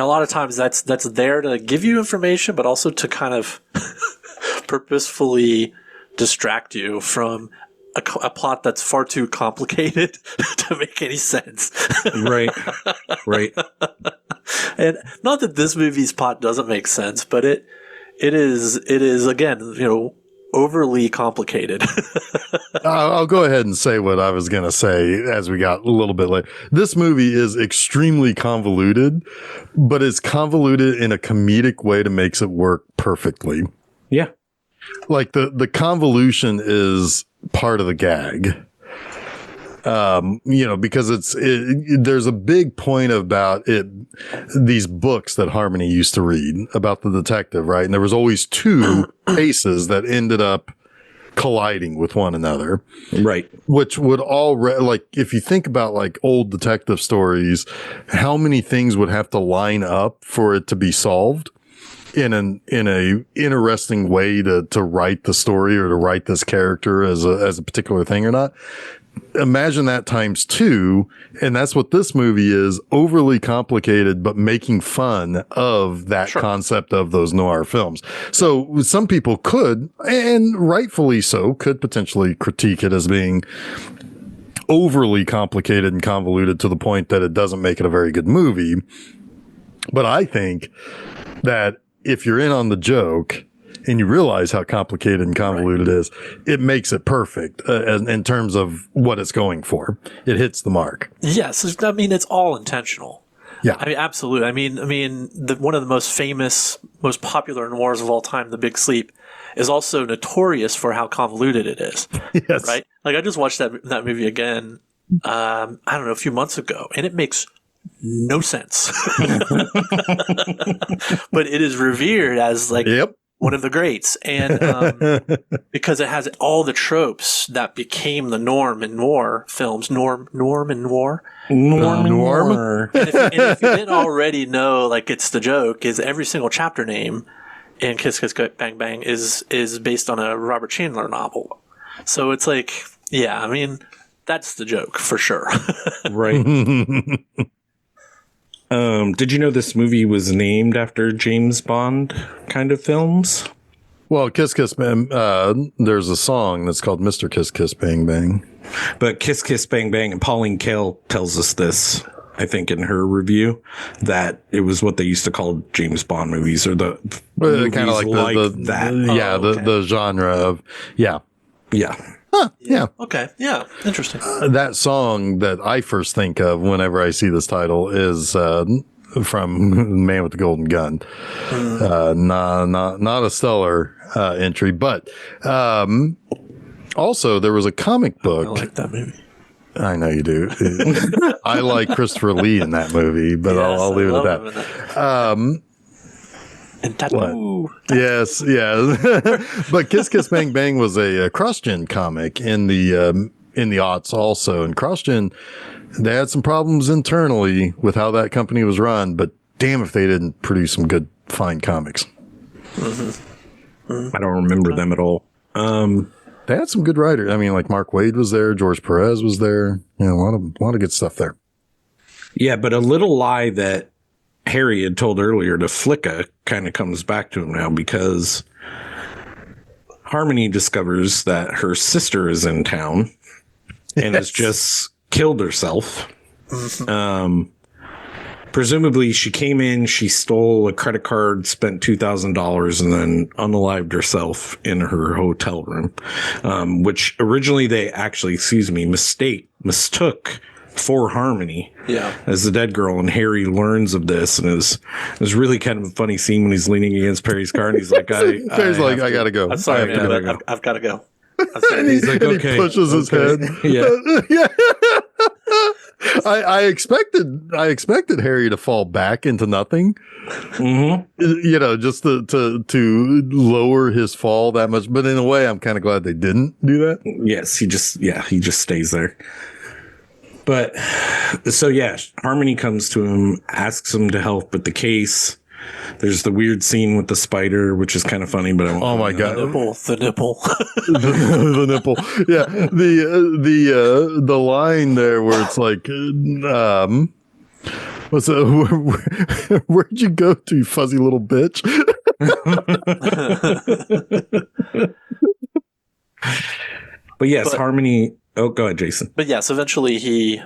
a lot of times that's there to give you information, but also to kind of purposefully distract you from a plot that's far too complicated to make any sense. Right. And not that this movie's plot doesn't make sense, but it is again, you know, overly complicated. I'll go ahead and say what I was going to say as we got a little bit late. This movie is extremely convoluted, but it's convoluted in a comedic way that makes it work perfectly. Yeah. Like the convolution is part of the gag. You know, because there's a big point about these books that Harmony used to read about the detective, right? And there was always two cases that ended up colliding with one another. Right. Which would like, if you think about like old detective stories, how many things would have to line up for it to be solved in a interesting way to write the story or to write this character as a particular thing or not. Imagine that times two, and that's what this movie is, overly complicated, but making fun of that concept of those noir films. So some people could, and rightfully so, could potentially critique it as being overly complicated and convoluted to the point that it doesn't make it a very good movie. But I think that if you're in on the joke and you realize how complicated and convoluted it is, it makes it perfect in terms of what it's going for. It hits the mark. Yes. I mean, it's all intentional. Yeah. I mean, absolutely. I mean, one of the most famous, most popular noirs of all time, The Big Sleep, is also notorious for how convoluted it is. Yes. Right? Like, I just watched that movie again, I don't know, a few months ago, and it makes no sense. But it is revered as like, one of the greats, and because it has all the tropes that became the norm in noir films. Norm and noir. Norm. And if you didn't already know, like, it's the joke is every single chapter name in Kiss Kiss Bang Bang is based on a Robert Chandler novel. So it's like, yeah, I mean, that's the joke for sure. Right. Did you know this movie was named after James Bond kind of films? Well, Kiss Kiss Bang, there's a song that's called Mr. Kiss Kiss Bang Bang. But Kiss Kiss Bang Bang, and Pauline Kael tells us this, I think, in her review, that it was what they used to call James Bond movies, or the kind of like that. Yeah, the genre of, yeah. Yeah. Huh, yeah. Okay. Yeah. Interesting. That song that I first think of whenever I see this title is from Man with the Golden Gun. Not a stellar entry, but also there was a comic book. I like that movie. I know you do. I like Christopher Lee in that movie, but I'll leave it at that. And Tattoo. Yes, yeah. But Kiss Kiss Bang Bang was a CrossGen comic in the aughts also. And CrossGen, they had some problems internally with how that company was run, but damn if they didn't produce some good, fine comics. I don't remember them at all. They had some good writers. I mean, like Mark Waid was there, George Perez was there. You know, a lot of good stuff there. Yeah, but a little lie that Harry had told earlier to Flicka kind of comes back to him now, because Harmony discovers that her sister is in town and has just killed herself. Presumably she came in, she stole a credit card, spent $2,000, and then unalived herself in her hotel room, which originally they actually, mistook for Harmony as the dead girl. And Harry learns of this, and it was really kind of a funny scene when he's leaning against Perry's car and he's like, I gotta go. I'm sorry, man, but I've got to go. And he's like, okay, he pushes his head. Yeah. Yeah. I expected Harry to fall back into nothing. You know, just to lower his fall that much. But in a way, I'm kind of glad they didn't do that. Yes, he just stays there. But so yeah, Harmony comes to him, asks him to help with the case. There's the weird scene with the spider, which is kind of funny, but oh my god, the nipple, the nipple. Yeah, the line there where it's like, what's where'd you go to, fuzzy little bitch? But yes, Harmony. Oh, go ahead, Jason. But yes, eventually he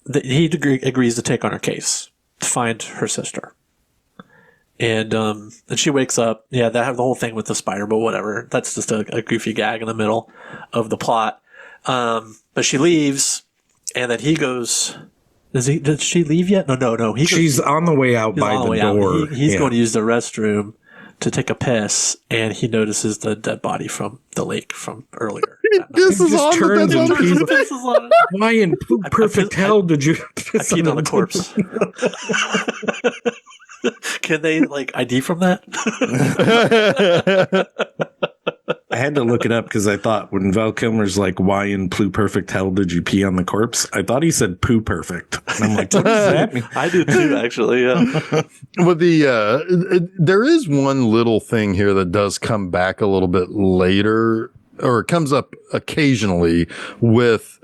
agrees to take on her case to find her sister. And she wakes up. Yeah, they have the whole thing with the spider, but whatever. That's just a goofy gag in the middle of the plot. But she leaves, and then he goes. Did she leave yet? No. She's on the way out by the door. He's going to use the restroom to take a piss, and he notices the dead body from the lake from earlier. This is on the dead body. Why in perfect hell did you piss I peed on the corpse? Can they ID from that? I had to look it up because I thought when Val Kilmer's like, why in perfect hell did you pee on the corpse? I thought he said poo perfect. And I'm like, what does that mean? I did too, actually. Yeah. Well, there is one little thing here that does come back a little bit later, or it comes up occasionally with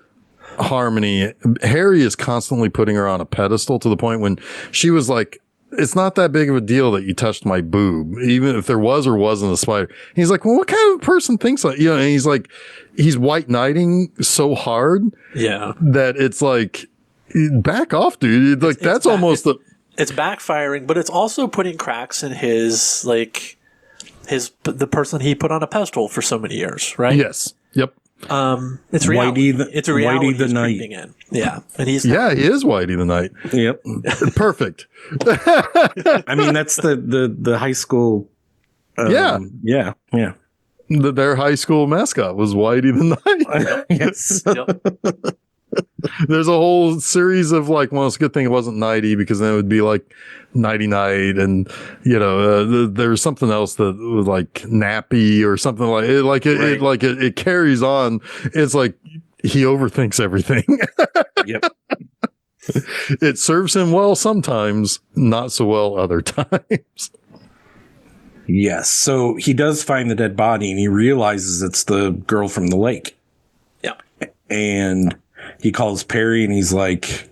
Harmony. Harry is constantly putting her on a pedestal to the point when she was like, it's not that big of a deal that you touched my boob, even if there was or wasn't a spider. And he's like, well, what kind of person thinks that? You know, and he's like, he's white knighting so hard. Yeah. That it's like, back off, dude. Like, that's almost it's backfiring, but it's also putting cracks in his, the person he put on a pedestal for so many years, right? Yes. Yep. It's reality. It's a reality Whitey the he's Knight. creeping in. Yeah. And he is Whitey the Knight. Yep. Perfect. I mean, that's the high school. Yeah. Their high school mascot was Whitey the Knight. Yes. Yep. There's a whole series of well, it's a good thing it wasn't Nighty, because then it would be like Nighty Night, and there's something else that was like Nappy or something it carries on. It's like he overthinks everything. Yep. It serves him well sometimes, not so well other times. Yes. So he does find the dead body, and he realizes it's the girl from the lake. Yeah. And he calls Perry, and he's like,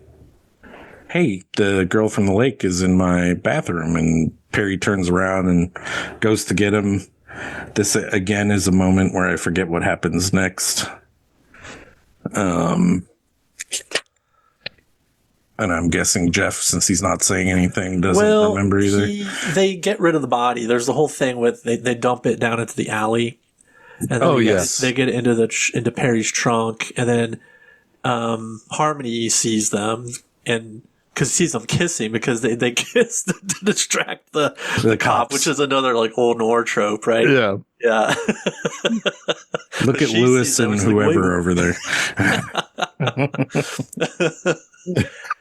hey, the girl from the lake is in my bathroom. And Perry turns around and goes to get him. This, again, is a moment where I forget what happens next. And I'm guessing Jeff, since he's not saying anything, doesn't remember either. They get rid of the body. There's the whole thing with they dump it down into the alley. And then they get into Perry's trunk, and then Harmony sees them, and because sees them kissing because they kiss to distract the cop, which is another like old noir trope, right? Yeah. Look at Lewis and whoever over there.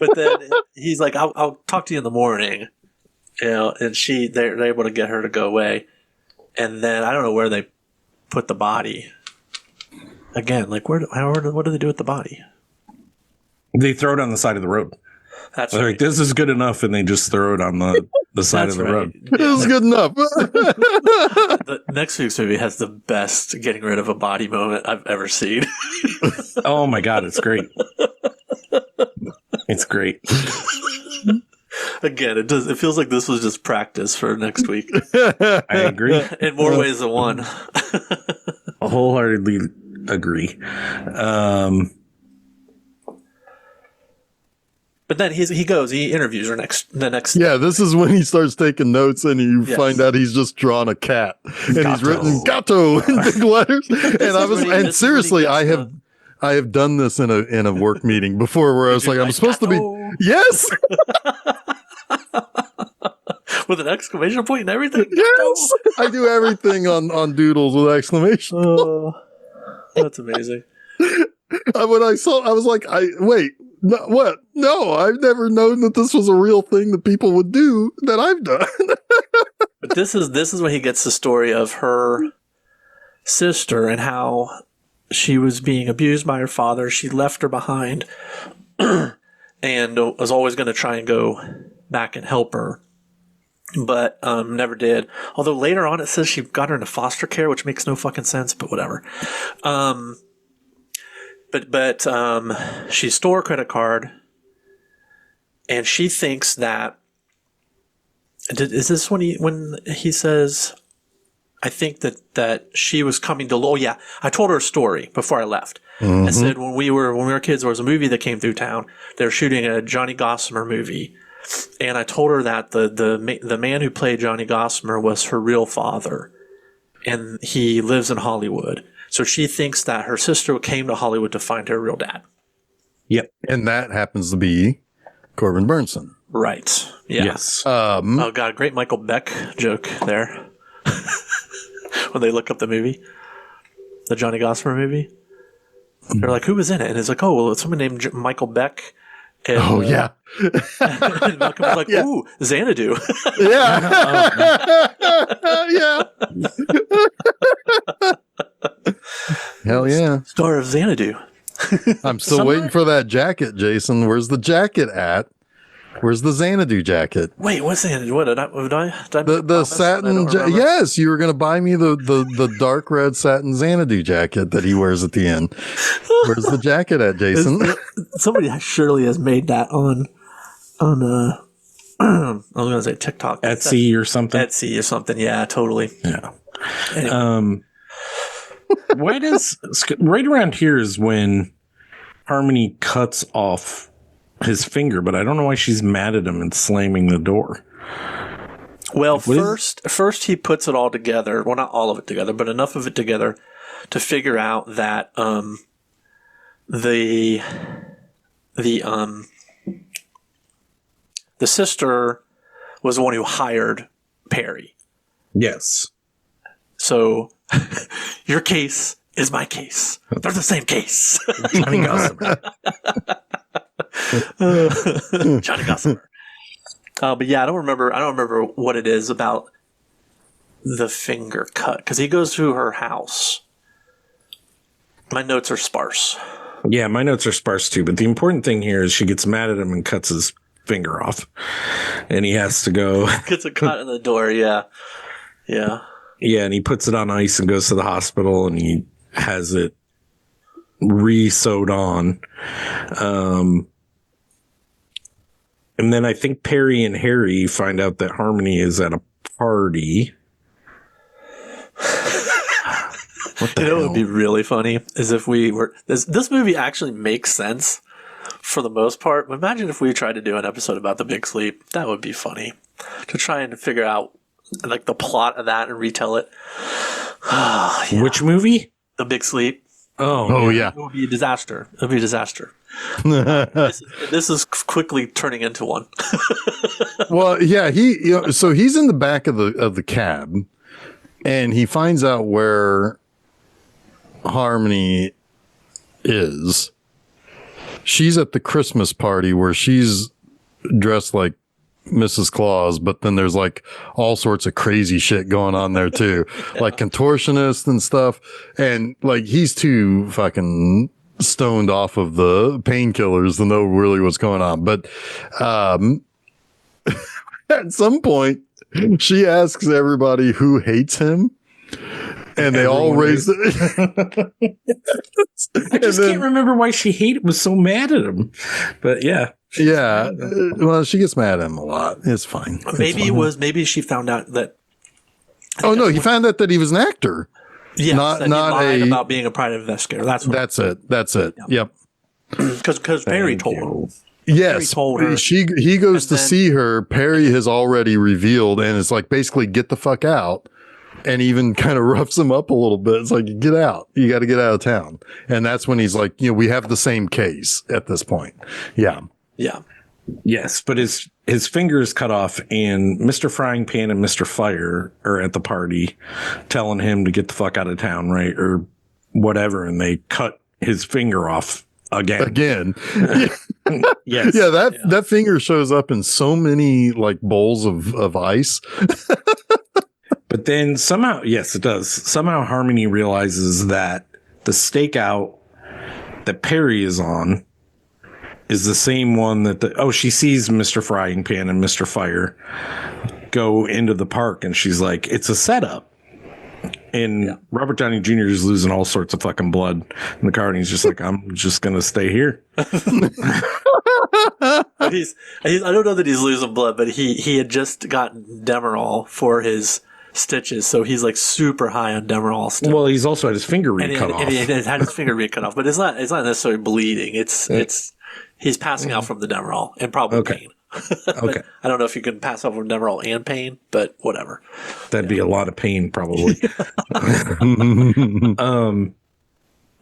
But then he's like, I'll talk to you in the morning, and they're able to get her to go away. And then I don't know where they put the body. Again, like what do they do with the body? They throw it on the side of the road. That's right. Like, this is good enough, and they just throw it on the side of the road. It was good enough. The next week's movie has the best getting rid of a body moment I've ever seen. Oh my God, it's great. It's great. Again, it feels like this was just practice for next week. I agree. In more ways than one. I wholeheartedly agree. But then he interviews her the next. Yeah, this is when he starts taking notes, and you find out he's just drawn a cat, and he's written "Gato" in big letters. And seriously, I have done this in a work meeting before, where I was like, I'm supposed to be yes, with an exclamation point and everything. Yes, I do everything on doodles with exclamation. That's amazing. When I saw, I was like, wait. No, what? No, I've never known that this was a real thing that people would do that I've done. But this is when he gets the story of her sister and how she was being abused by her father. She left her behind and was always going to try and go back and help her, but never did. Although later on it says she got her into foster care, which makes no fucking sense, but whatever. But she stole a credit card, and she thinks that. Is this when he says, I think that she was coming to. Oh yeah, I told her a story before I left. I said when we were kids, there was a movie that came through town. They were shooting a Johnny Gossamer movie, and I told her that the man who played Johnny Gossamer was her real father, and he lives in Hollywood. So she thinks that her sister came to Hollywood to find her real dad. Yep. And that happens to be Corbin Burnson. Right. Yeah. Yes. Oh, God. Great Michael Beck joke there. When they look up the movie, the Johnny Gossamer movie. They're like, who was in it? And it's like, oh, well, it's someone named Michael Beck. And, yeah. And Malcolm was like, ooh, Xanadu. Yeah. Hell yeah. Star of Xanadu. I'm still waiting for that jacket, Jason. Where's the jacket at? Where's the Xanadu jacket? Wait, what's Xanadu? What did I the satin yes, you were going to buy me the dark red satin Xanadu jacket that he wears at the end. Where's the jacket at, Jason? Somebody surely has made that on I was going to say TikTok. Etsy or something. Etsy or something. Yeah, totally. Yeah. Anyway. Why does right around here is when Harmony cuts off his finger, but I don't know why she's mad at him and slamming the door. Well, first he puts it all together. Well, not all of it together, but enough of it together to figure out that the sister was the one who hired Perry. Yes. So your case is my case. They're the same case. Johnny Gossamer. Johnny Gossamer. But yeah, I don't remember what it is about the finger cut because he goes to her house. My notes are sparse. Yeah, my notes are sparse too. But the important thing here is she gets mad at him and cuts his finger off, and he has to go. Gets a cut in the door. Yeah. Yeah, and he puts it on ice and goes to the hospital, and he has it re-sewed on. And then I think Perry and Harry find out that Harmony is at a party. What the hell? What would be really funny is if we were... This movie actually makes sense for the most part. Imagine if we tried to do an episode about The Big Sleep. That would be funny. To try and figure out like the plot of that and retell it. Yeah. Which movie? The Big Sleep. Oh yeah. It would be a disaster. It would be a disaster. This is quickly turning into one. Well, yeah, so he's in the back of the cab, and he finds out where Harmony is. She's at the Christmas party where she's dressed like Mrs. Claus, but then there's like all sorts of crazy shit going on there too, like contortionists and stuff. And like he's too fucking stoned off of the painkillers to know really what's going on. But at some point, she asks everybody who hates him. And they all raised it. I just can't remember why she was so mad at him. But yeah. Yeah. Well, she gets mad at him a lot. It's fine. Maybe she found out that. Oh, no. He found out that he was an actor. Yeah. Not he lied about being a private investigator. That's it. Yep. Because Perry told him. Yes. Told her. He goes to see her. Perry has already revealed, and it's like basically get the fuck out. And even kind of roughs him up a little bit. It's like, get out. You got to get out of town. And that's when he's like, we have the same case at this point. Yeah. Yeah. Yes, but his finger is cut off, and Mr. Frying Pan and Mr. Fire are at the party telling him to get the fuck out of town, right? Or whatever. And they cut his finger off again. Yes. Yeah. That finger shows up in so many like bowls of ice. But then somehow, yes, it does. Somehow Harmony realizes that the stakeout that Perry is on is the same one that she sees Mr. Frying Pan and Mr. Fire go into the park, and she's like, it's a setup. And Robert Downey Jr. is losing all sorts of fucking blood in the car, and he's just like, I'm just going to stay here. I don't know that he's losing blood, but he had just gotten Demerol for his stitches, so he's like super high on Demerol still. Well, he's also had his finger cut off. And he had his finger cut off, but it's not necessarily bleeding. It's he's passing out from the Demerol and probably pain. Okay. I don't know if you can pass out from Demerol and pain, but whatever. That'd be a lot of pain, probably.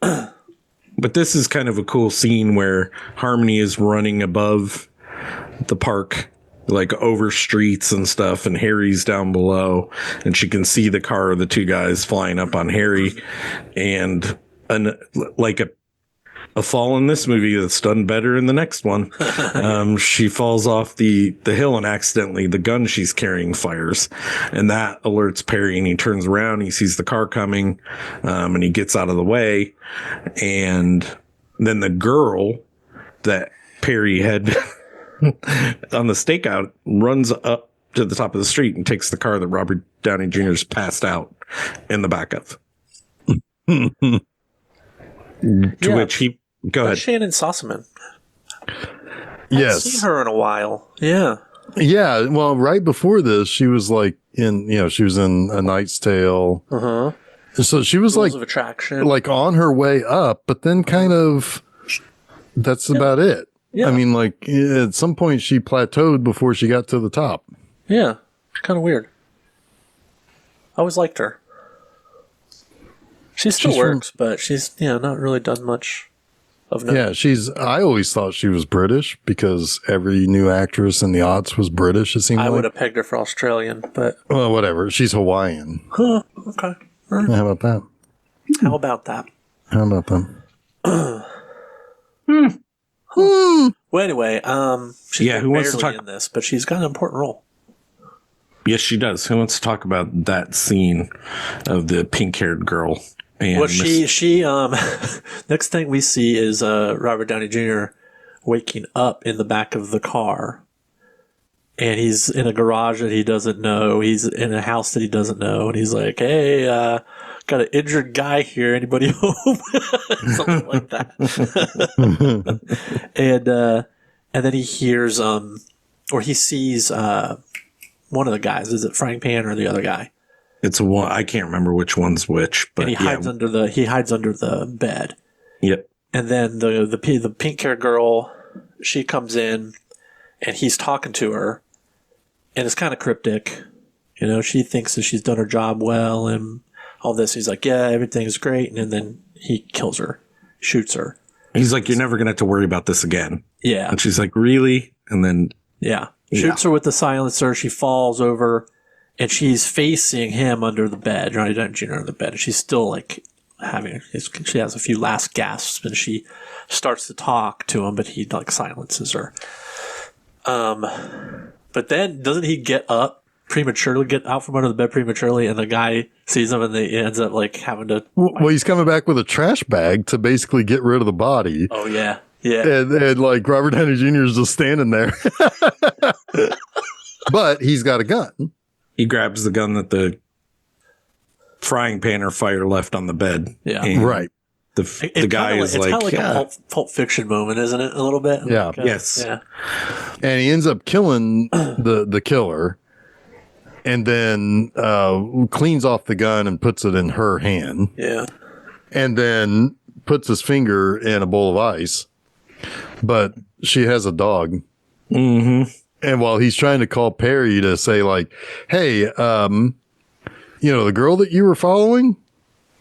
But this is kind of a cool scene where Harmony is running above the park, like over streets and stuff, and Harry's down below, and she can see the car of the two guys flying up on Harry, and like a fall in this movie that's done better in the next one. She falls off the hill, and accidentally the gun she's carrying fires, and that alerts Perry, and he turns around, he sees the car coming, and he gets out of the way, and then the girl that Perry had on the stakeout runs up to the top of the street and takes the car that Robert Downey Jr.'s passed out in the back of. To which he go ahead. Shannon Sossaman. Yes, I've seen her in a while. Yeah. Yeah. Well, right before this, she was like she was in A Knight's Tale. So she was Rules of Attraction, like on her way up, but then kind of that's about it. Yeah. I mean, like at some point she plateaued before she got to the top. Yeah. Kind of weird. I always liked her. She still works, but she's not really done much of note. Yeah, I always thought she was British because every new actress in the aughts was British, it seemed I like. would have pegged her for Australian, but... Well, whatever. She's Hawaiian. Huh, okay. Right. How about that? How about that? How about them? Well, anyway, she's who wants to talk in this, but she's got an important role. Yes, she does. Who wants to talk about that scene of the pink-haired girl? And well, she next thing we see is Robert Downey Jr. waking up in the back of the car, and he's in a garage that he doesn't know. He's in a house that he doesn't know, and he's like, "Hey, got an injured guy here. Anybody home?" Something like that. and then he hears or he sees one of the guys. Is it Frying Pan or the other guy? It's one. I can't remember which one's which, but and he hides under the bed. Yep. And then the pink haired girl, she comes in, and he's talking to her, and it's kind of cryptic. She thinks that she's done her job well, and all this. He's like, yeah, everything's great. And then he kills her, shoots her. He's like, you're never going to have to worry about this again. Yeah. And she's like, really? And then. Yeah. Shoots her with the silencer. She falls over and she's facing him under the bed, Johnny Depp Jr. under the bed. And she's still like she has a few last gasps and she starts to talk to him, but he like silences her. But then doesn't he get up prematurely, get out from under the bed prematurely, and the guy sees him and he ends up like having to. Well, he's coming back with a trash bag to basically get rid of the body. Oh, yeah. Yeah. And like Robert Downey Jr. is just standing there. But he's got a gun. He grabs the gun that the frying pan or fire left on the bed. Yeah. Right. The guy is it's like, kind of like a Pulp Fiction moment, isn't it? A little bit. Yeah. Like, yes. Yeah. And he ends up killing the killer and then cleans off the gun and puts it in her hand. Yeah. And then puts his finger in a bowl of ice. But she has a dog. Mm-hmm. And while he's trying to call Perry to say like, hey, the girl that you were following,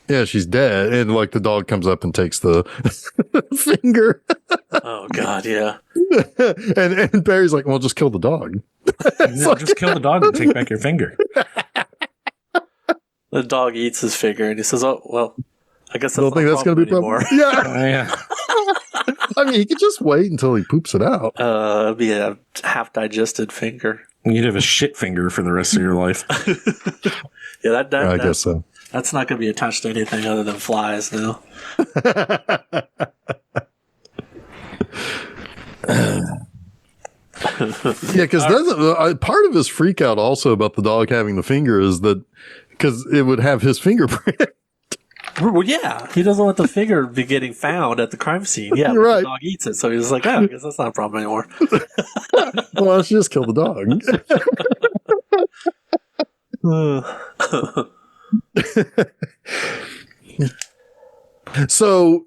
yeah, she's dead. And like the dog comes up and takes the finger. Oh God, yeah. and Perry's like, well, just kill the dog. Just kill the dog and take back your finger. The dog eats his finger and he says, oh, well, I guess don't think that's going to be a problem. Yeah. Yeah. I mean, he could just wait until he poops it out. It'd be a half digested finger. You'd have a shit finger for the rest of your life. Yeah, I guess so. That's not going to be attached to anything other than flies now. Yeah, because part of his freak out also about the dog having the finger is that because it would have his fingerprint. Well, yeah, he doesn't want the finger be getting found at the crime scene. Yeah, but right. The dog eats it, so he's like, oh, I guess that's not a problem anymore. Well, let's just kill the dog. So,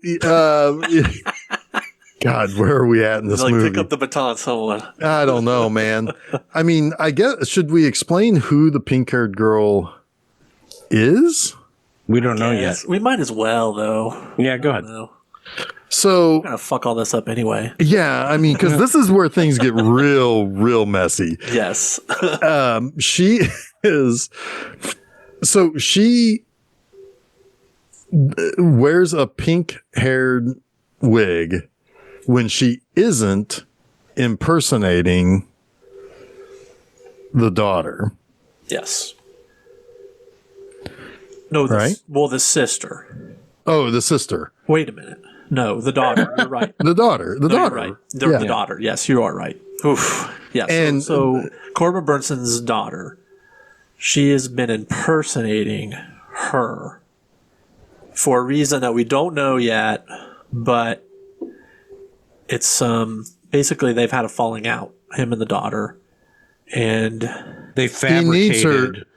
God, where are we at in this movie? Pick up the baton, someone. I don't know, man. I mean, I guess, should we explain who the pink-haired girl is? We don't know yet. We might as well, though. Yeah, go ahead. So, I'm gonna fuck all this up anyway. yeah, I mean, because this is where things get real messy. Yes. She is. So she wears a pink-haired wig when she isn't impersonating the daughter. Yes. No, the sister. Oh, the sister. Wait a minute. No, the daughter. You're right. The daughter. The daughter. You're right. The daughter. Yes, you are right. Oof. Yes. And so Corbin Burnson's daughter, she has been impersonating her for a reason that we don't know yet, but it's basically they've had a falling out, him and the daughter, and they fabricated.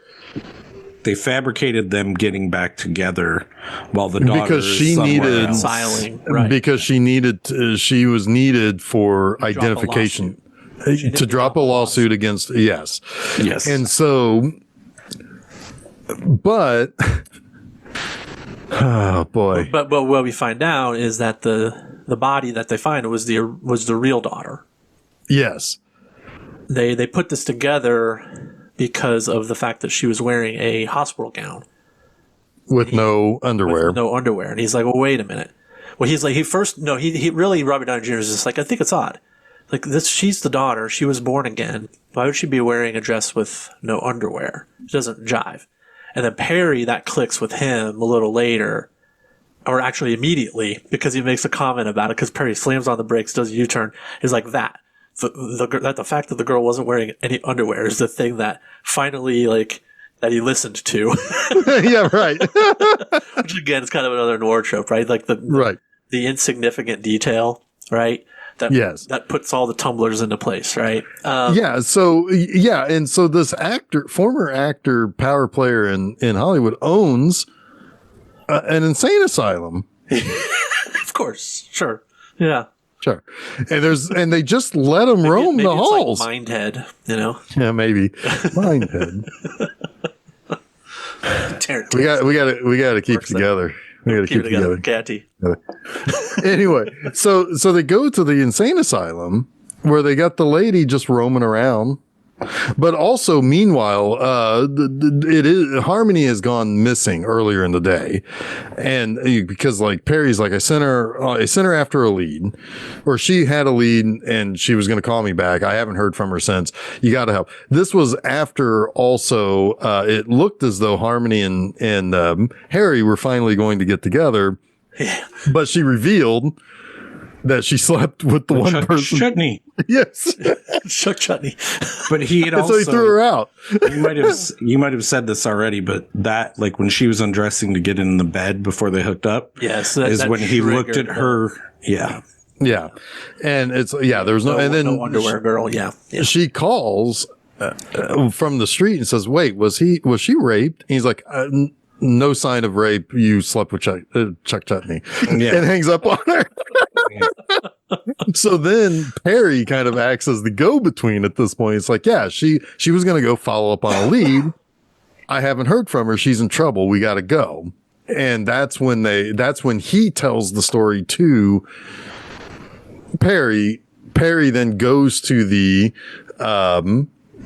They fabricated them getting back together while the daughter because she needed reconciling, right? Because she was needed for identification to drop a lawsuit against yes, and so, but oh boy, but what we find out is that the body that they find was the real daughter. Yes, they put this together because of the fact that she was wearing a hospital gown with no underwear. And he's like, well, wait a minute. Well, he's like, he really, Robert Downey Jr. is just like, I think it's odd. Like this, she's the daughter. She was born again. Why would she be wearing a dress with no underwear? It doesn't jive. And then Perry, that clicks with him a little later, or actually immediately, because he makes a comment about it, because Perry slams on the brakes, does a U-turn, is like that. The fact that the girl wasn't wearing any underwear is the thing that finally, that he listened to. Yeah, right. Which again is kind of another noir trope, right? Like the insignificant detail, right? That puts all the tumblers into place, right? And so this former actor, power player in Hollywood, owns an insane asylum. Of course, sure, yeah. Sure. And they just let him roam the halls. Like Mindhead, Yeah, maybe. Mindhead. We got to keep it together. We got to keep it together. Catty. Anyway, so they go to the insane asylum where they got the lady just roaming around. But also, meanwhile, Harmony has gone missing earlier in the day, and because like Perry's like I sent her after a lead, or she had a lead and she was going to call me back. I haven't heard from her since. You got to help. This was after also. It looked as though Harmony and Harry were finally going to get together, but she revealed that she slept with the one person. Chutney. Yes. Chuck Chutney. But he had also. So he threw her out. you might have said this already, but that, like, when she was undressing to get in the bed before they hooked up, yes, is when he looked at her. Yeah. Yeah. And it's, there was no no underwear girl. Yeah. She calls from the street and says, wait, was she raped? And he's like, no sign of rape. You slept with Chuck Chutney, and hangs up on her. So then Perry kind of acts as the go-between at this point. It's like, she was going to go follow up on a lead. I haven't heard from her. She's in trouble. We got to go. And that's when he tells the story to Perry. Perry then goes to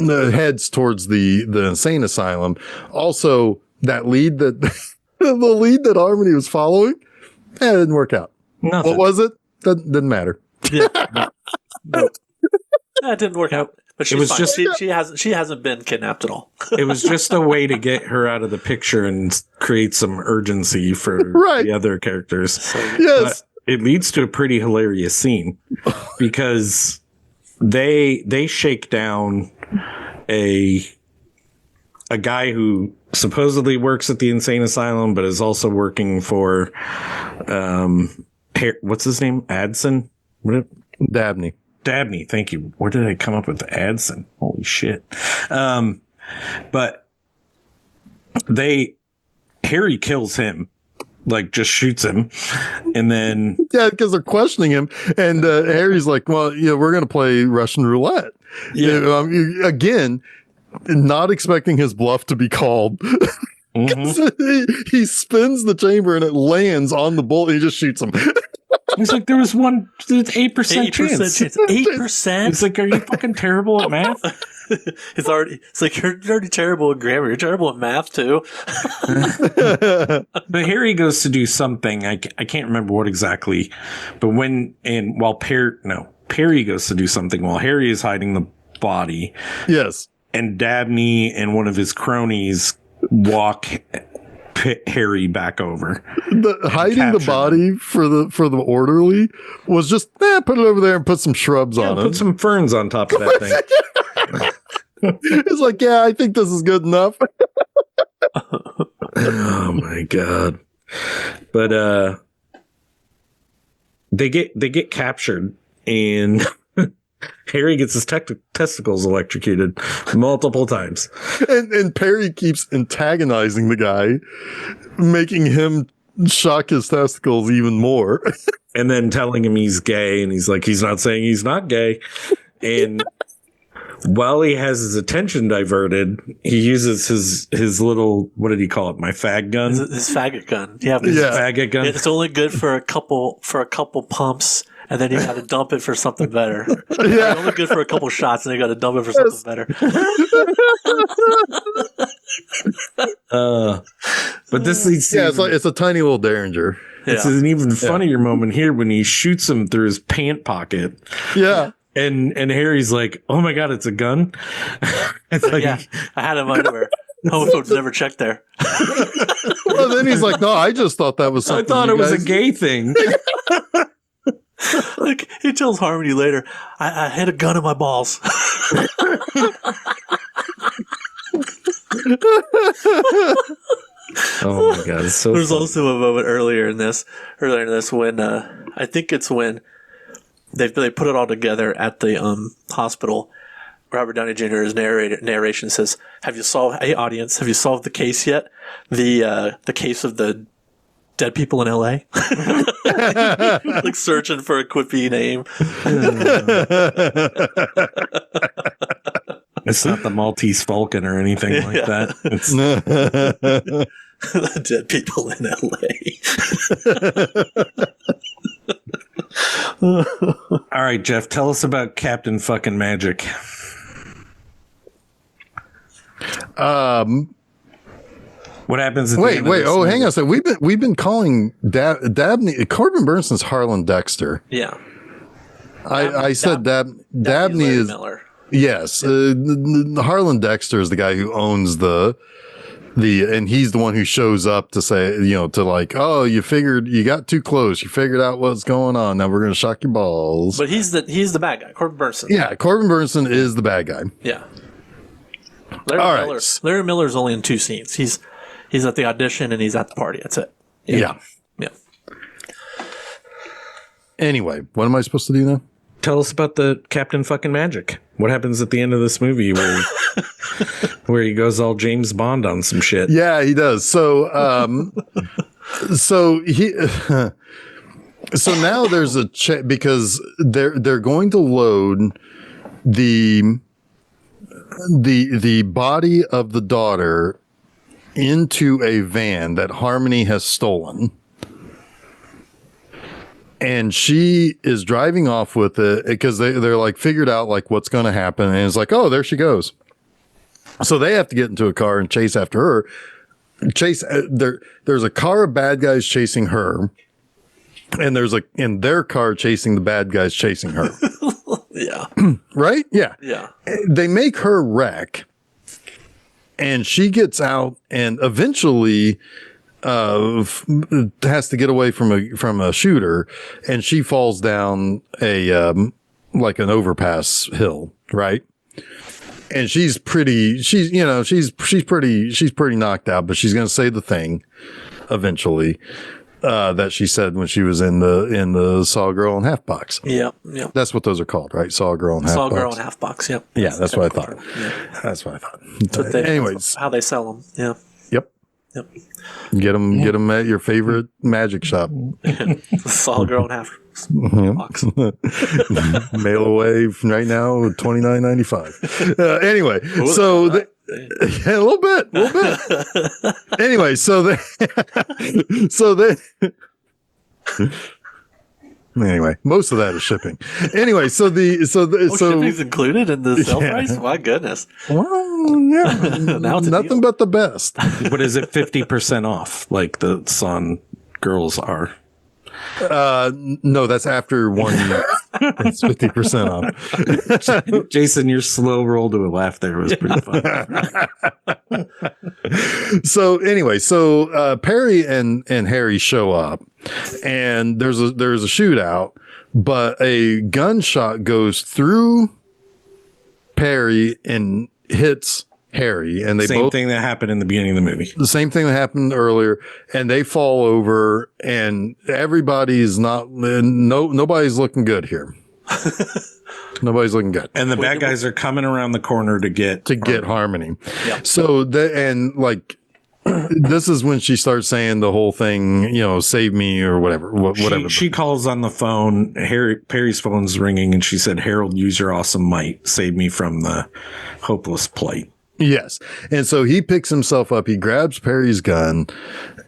heads towards the insane asylum. Also, that lead that the lead that Harmony was following, it didn't work out. Nothing. What was it? That didn't matter. Yeah. No. That didn't work out. But she's fine. She hasn't been kidnapped at all. It was just a way to get her out of the picture and create some urgency for the other characters. So, yes. But it leads to a pretty hilarious scene because they shake down a guy who supposedly works at the insane asylum, but is also working for, what's his name? Adson? Dabney. Dabney. Thank you. Where did I come up with Adson? Holy shit. But Harry kills him, like just shoots him. And then. Yeah, because they're questioning him. And Harry's like, well, we're going to play Russian roulette. Yeah. Again, not expecting his bluff to be called. Mm-hmm. He spins the chamber and it lands on the bullet and he just shoots him. He's like, there was 8% chance. 8%? It's like, are you fucking terrible at math? It's like, you're already terrible at grammar. You're terrible at math too. But Harry goes to do something. I can't remember what exactly. But while Perry goes to do something while Harry is hiding the body. Yes. And Dabney and one of his cronies walk Harry back over. Hiding the body for the orderly was just put it over there and put some shrubs on it. Put some ferns on top of that thing. It's like, I think this is good enough. Oh my god. But they get captured and Harry gets his testicles electrocuted multiple times. And Perry keeps antagonizing the guy, making him shock his testicles even more. And then telling him he's gay, and he's like, he's not saying he's not gay. And while he has his attention diverted, he uses his little, what did he call it? My fag gun? His faggot gun. Yeah. Faggot gun. It's only good for a couple pumps. And then you got to dump it for something better. Yeah. It's only good for a couple shots, and you got to dump it for something better. But this leads to it's a tiny little derringer. It's an even funnier moment here when he shoots him through his pant pocket. Yeah. And Harry's like, oh my god, it's a gun. It's like, I had him underwear. Homophobes never checked there. Well, then he's like, no, I just thought that was something. I thought it was a gay thing. Like, he tells Harmony later, I hit a gun in my balls. Oh my god, it's so There's funny. also a moment earlier in this when I think it's when they put it all together at the hospital. Robert Downey Jr.'s narration says, have you solved the case yet? The case of the dead people in LA? Like searching for a quippy name. It's not the Maltese Falcon or anything like that. It's The dead people in LA. all right, Jeff. Tell us about Captain Fucking Magic. What happens? At the end of this Oh, movie? hang on a second. We've been calling Dabney Corbin Burnson's Harlan Dexter. Yeah. I said Dabney Larry is Miller. yes. The Harlan Dexter is the guy who owns the and he's the one who shows up to say, to like, oh, you got too close. You figured out what's going on. Now we're going to shock your balls. But he's the bad guy, Corbin Burnson. Yeah, Corbin Burnson is the bad guy. Yeah. All Larry Miller's only in 2 scenes. He's at the audition and he's at the party. That's it. Yeah. Anyway, what am I supposed to do now? Tell us about the Captain Fucking Magic. What happens at the end of this movie where where he goes all James Bond on some shit? Yeah, he does. So, so now there's a check because they're going to load the body of the daughter into a van that Harmony has stolen. And she is driving off with it because they're like figured out like what's going to happen. And it's like, oh, there she goes. So they have to get into a car and chase after her. There's a car of bad guys chasing her. And there's in their car chasing the bad guys chasing her. Yeah. Right? Yeah. Yeah. They make her wreck. And she gets out and eventually has to get away from a shooter, and she falls down like an overpass hill, right? And she's pretty knocked out, but she's going to say the thing eventually that she said when she was in the Saw Girl and Half Box. Yep. Yep. That's what those are called, right? Saw Girl and Half Box. Saw Girl and Half Box. Yep. Yeah, that's what I thought. Yeah. That's what I thought. Anyways, how they sell them. Yeah. Yep. Yep. Get them at your favorite magic shop. Saw Girl and Half Box. Mail away right now, $29.95. Anyway, so a little bit. Anyway, anyway, most of that is shipping. Anyway, shipping's included in the sale price. My goodness. Well, yeah, Now it's a nothing deal. but the best. What is it? 50% off, like the Son girls are. No, that's after 1 year. It's 50% off. Jason, your slow roll to a laugh there was pretty fun. So anyway, Perry and Harry show up, and there's a shootout, but a gunshot goes through Perry and hits Harry, and they Same thing that happened in the beginning of the movie. the same thing that happened earlier, and they fall over, and everybody's nobody's looking good here. Nobody's looking good. And the bad guys are coming around the corner to get Harmony. Yep. So this is when she starts saying the whole thing, save me or whatever. She calls on the phone. Perry's phone's ringing, and she said, "Harold, use your awesome might. Save me from the hopeless plight." Yes. And so he picks himself up. He grabs Perry's gun,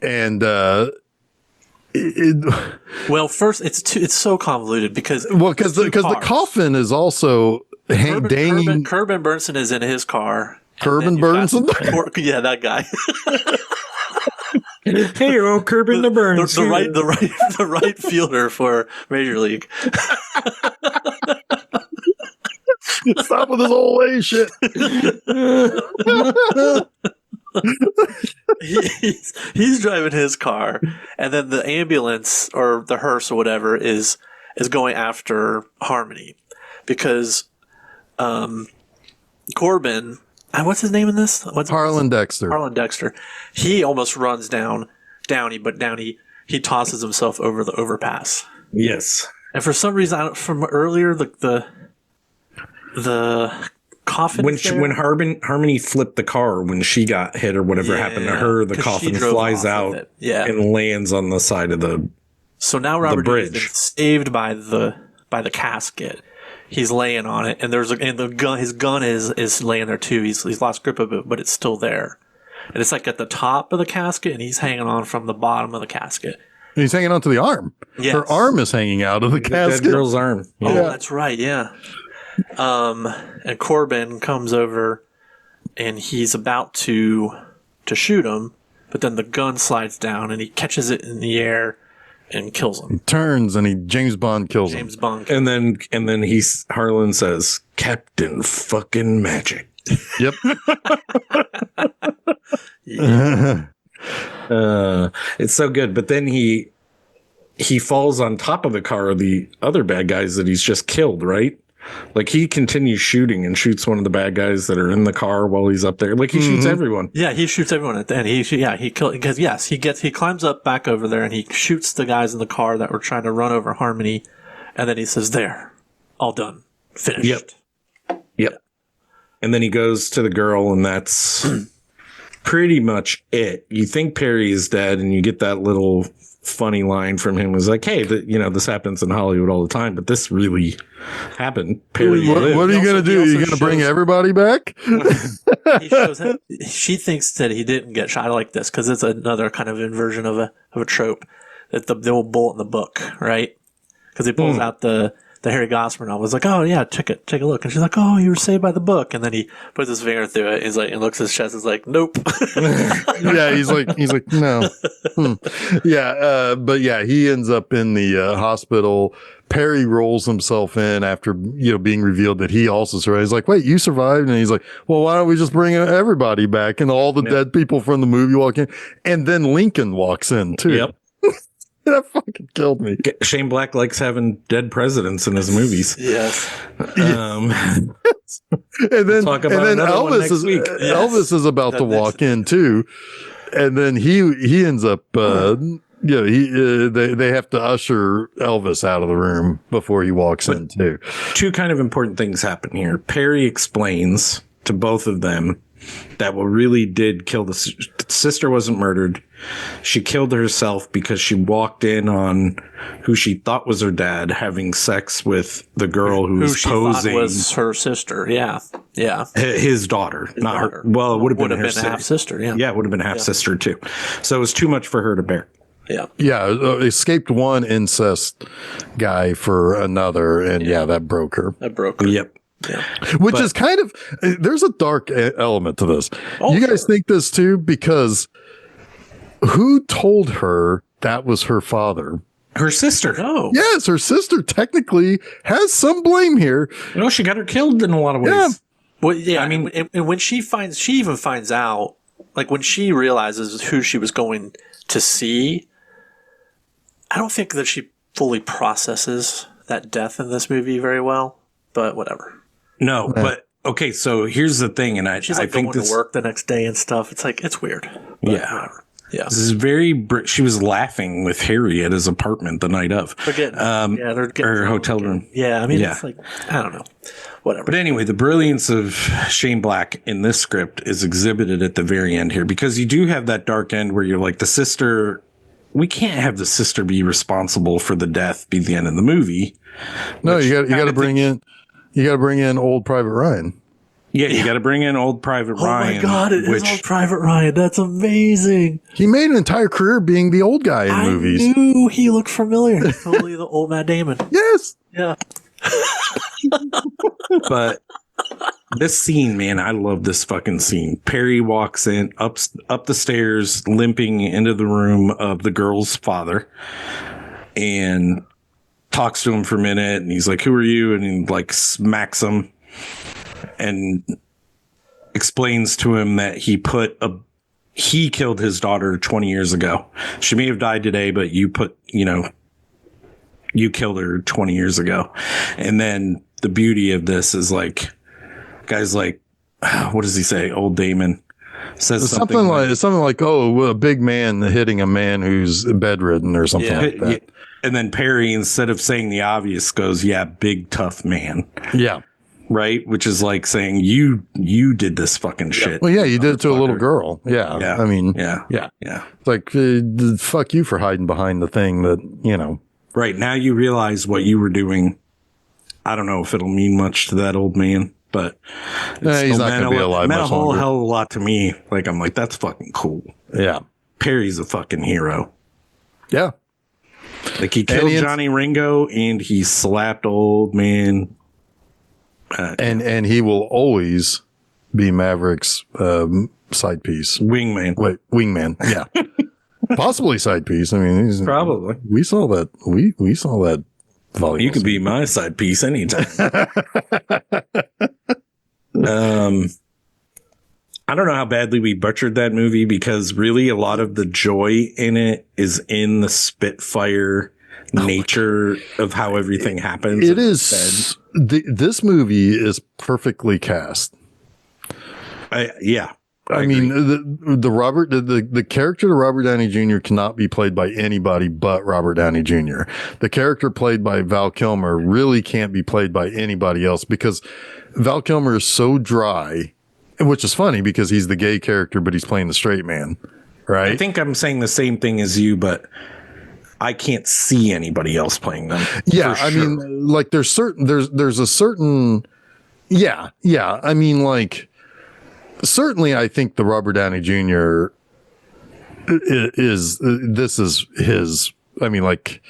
and first it's so convoluted because the coffin is also danging. Corbin Burnson is in his car. Corbin Burnson? Yeah, that guy. Hey, old Corbin the Burns. The right fielder for Major League. Stop with this old age shit. He's driving his car, and then the ambulance or the hearse or whatever is going after Harmony because Corbin, what's his name in this? Harlan Dexter. Harlan Dexter. He almost runs down Downey, but Downey he tosses himself over the overpass. Yes. And for some reason, from earlier, the coffin when Harmony flipped the car when she got hit or whatever happened to her, the coffin flies out and lands on the side of the So now Robert bridge. has been saved by the casket. he's laying on it, and his gun is laying there too. He's lost grip of it, but it's still there, and it's like at the top of the casket, and he's hanging on from the bottom of the casket. He's hanging on to the arm. Yes. Her arm is hanging out of the casket. That girl's arm. Oh, that's right. Yeah. And Corbin comes over, and he's about to shoot him, but then the gun slides down, and he catches it in the air and kills him. He turns and James Bond kills him. James Bond. And then Harlan says, "Captain fucking Magic." Yep. It's so good. But then he falls on top of the car of the other bad guys that he's just killed, right? Like he continues shooting and shoots one of the bad guys that are in the car while he's up there. Like he shoots everyone. Yeah, he shoots everyone at the end. He kills because he climbs up back over there and he shoots the guys in the car that were trying to run over Harmony, and then he says, "There, all done, finished." Yep. And then he goes to the girl, and that's pretty much it. You think Perry is dead, and you get that little funny line from him. Was like, "Hey, this happens in Hollywood all the time, but this really happened." Perry, What are you going to do? Are you going to bring everybody back? She thinks that he didn't get shot. I like this because it's another kind of inversion of a trope. That the old bullet in the book, right? Because he pulls out the Harry Gosper novel. It's like, "Oh yeah, take a look." And she's like, "Oh, you were saved by the book." And then he puts his finger through it. He's like, and looks at his chest. Is like, "Nope." Yeah, he's like, no. Yeah, but yeah, he ends up in the hospital. Perry rolls himself in after being revealed that he also survived. He's like, "Wait, you survived?" And he's like, "Well, why don't we just bring everybody back?" And all the dead people from the movie walk in, and then Lincoln walks in too. Yep. That fucking killed me. Shane Black likes having dead presidents in his movies. Yes. And then Elvis is week. Elvis is about to walk in too, and then he ends up they have to usher Elvis out of the room before he walks in too. Two kind of important things happen here. Perry explains to both of them that what really did kill the sister wasn't murdered. She killed herself because she walked in on who she thought was her dad having sex with the girl who was posing. Thought was her sister. Yeah. His daughter, not her. Well, it would have been her half sister. Yeah. Yeah, it would have been half sister too. So it was too much for her to bear. Yeah. Escaped one incest guy for another, and that broke her. Yep. Yeah. Which is kind of, there's a dark element to this. Oh, you guys think this too? Because who told her that was her father? Her sister. Oh. Yes, her sister technically has some blame here. No, she got her killed in a lot of ways. Yeah. Well, yeah. I mean, and when she even finds out, like when she realizes who she was going to see, I don't think that she fully processes that death in this movie very well, but whatever. No, but okay. So here's the thing, and she's like going to work the next day and stuff. It's like it's weird. Whatever. Yeah, this is very. She was laughing with Harry at his apartment the night of. They're getting her hotel room. Yeah, I mean, it's like I don't know, whatever. But anyway, the brilliance of Shane Black in this script is exhibited at the very end here, because you do have that dark end where you're like the sister. We can't have the sister be responsible for the death. Be the end of the movie. No, you got to bring in. You got to bring in Old Private Ryan. Yeah, you got to bring in Old Private Ryan. Oh my God, it is Old Private Ryan. That's amazing. He made an entire career being the old guy in movies. I knew he looked familiar. Totally the old Matt Damon. Yes. Yeah. But this scene, man, I love this fucking scene. Perry walks in up the stairs, limping into the room of the girl's father, and talks to him for a minute, and he's like, "Who are you?" And he like smacks him and explains to him that he killed his daughter 20 years ago. She may have died today, but you killed her 20 years ago. And then the beauty of this is like, guys like, what does he say? Old Damon says something like, "Oh, a big man hitting a man who's bedridden," or something like that. Yeah. And then Perry, instead of saying the obvious, goes, "Yeah, big tough man." Yeah. Right? Which is like saying you did this fucking shit. Well, yeah, you did it to a little girl. Yeah. I mean, yeah. It's like, fuck you for hiding behind the thing that, Right. Now you realize what you were doing. I don't know if it'll mean much to that old man, but he's not going to be alive meant much a whole longer. hell of a lot to me. Like, I'm like, that's fucking cool. Yeah. Perry's a fucking hero. Yeah. Like, he killed Johnny Ringo and he slapped old man. And he will always be Maverick's side piece. Wingman. Wait, wingman. Yeah. Possibly side piece. I mean, Probably. We saw that. We saw that. Volume. You could be my side piece anytime. I don't know how badly we butchered that movie, because really a lot of the joy in it is in the Spitfire nature of how everything happens. It is. This movie is perfectly cast. Yeah. I mean, the character of Robert Downey Jr. cannot be played by anybody but Robert Downey Jr. The character played by Val Kilmer really can't be played by anybody else, because Val Kilmer is so dry, which is funny because he's the gay character, but he's playing the straight man, right? I think I'm saying the same thing as you, but I can't see anybody else playing them. Yeah, I mean, like there's a certain, yeah. I mean, like, certainly, I think the Robert Downey Jr. is his. I mean, like,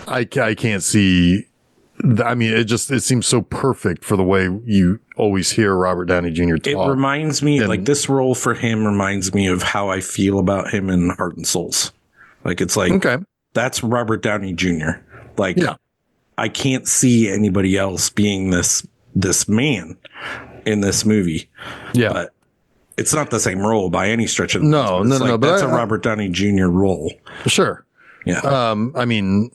I can't see. I mean, it seems so perfect for the way you always hear Robert Downey Jr. talk. It reminds me, like, this role for him reminds me of how I feel about him in Heart and Souls. Like, it's like, okay, that's Robert Downey Jr. Like, yeah. I can't see anybody else being this man in this movie. Yeah. But it's not the same role by any stretch of the no. But that's a Robert Downey Jr. role. Sure. Yeah. I mean,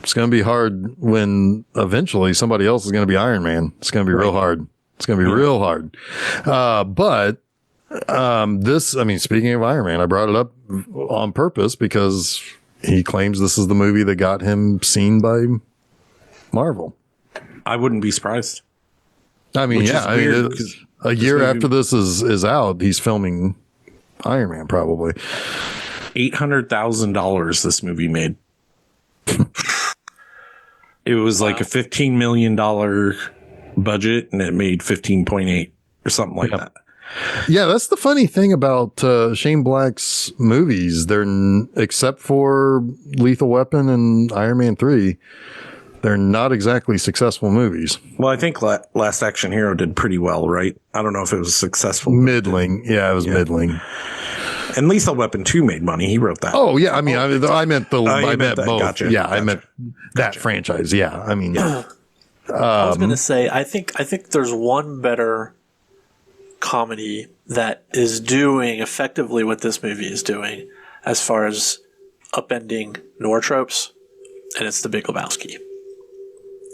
it's going to be hard when eventually somebody else is going to be Iron Man. It's going to be real hard. It's going to be real hard. But this, I mean, speaking of Iron Man, I brought it up on purpose because he claims this is the movie that got him seen by Marvel. I wouldn't be surprised. I mean, yeah, a year after this is out, he's filming Iron Man, probably. $800,000 this movie made. It was like a $15 million budget, and it made 15.8 or something like that. Yeah, that's the funny thing about Shane Black's movies. They're except for Lethal Weapon and Iron Man 3, they're not exactly successful movies. Well, I think Last Action Hero did pretty well, right? I don't know if it was successful. Middling. Yeah, it was middling. And Lethal Weapon 2 made money. He wrote that. Oh, yeah. I mean, I meant both. Gotcha. Yeah, I meant that franchise. Yeah, I mean. I was going to say, I think there's one better comedy that is doing effectively what this movie is doing as far as upending noir tropes, and it's The Big Lebowski.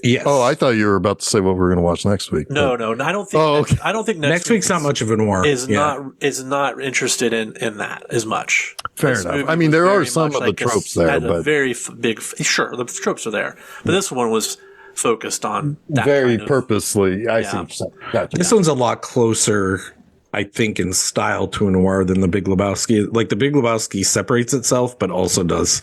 Yes. Oh, I thought you were about to say what we're going to watch next week. No, I don't think. Okay. I don't think next week's not much of a noir. Is not interested in that as much. Fair enough. I mean, there are some of the tropes there, but very big. Sure, the tropes are there, but this one was focused on that very purposely. I see. Gotcha. This one's a lot closer, I think, in style to a noir than The Big Lebowski. Like, The Big Lebowski separates itself, but also does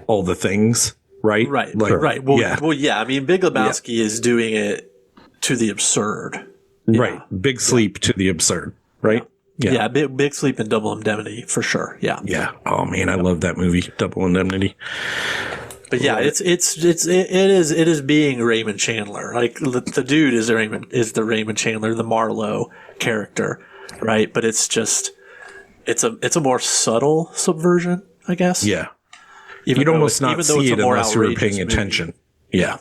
all the things. Right. Right. Well, yeah. I mean, Big Lebowski is doing it to the absurd. Yeah. Right. Big Sleep to the absurd. Right. Yeah. Big Sleep and Double Indemnity for sure. Yeah. Yeah. Oh man, I love that movie, Double Indemnity. But yeah, it is being Raymond Chandler. Like, the dude is the Raymond Chandler, the Marlowe character, right? But it's a more subtle subversion, I guess. Yeah. You'd almost not see it unless you were paying attention. Yeah.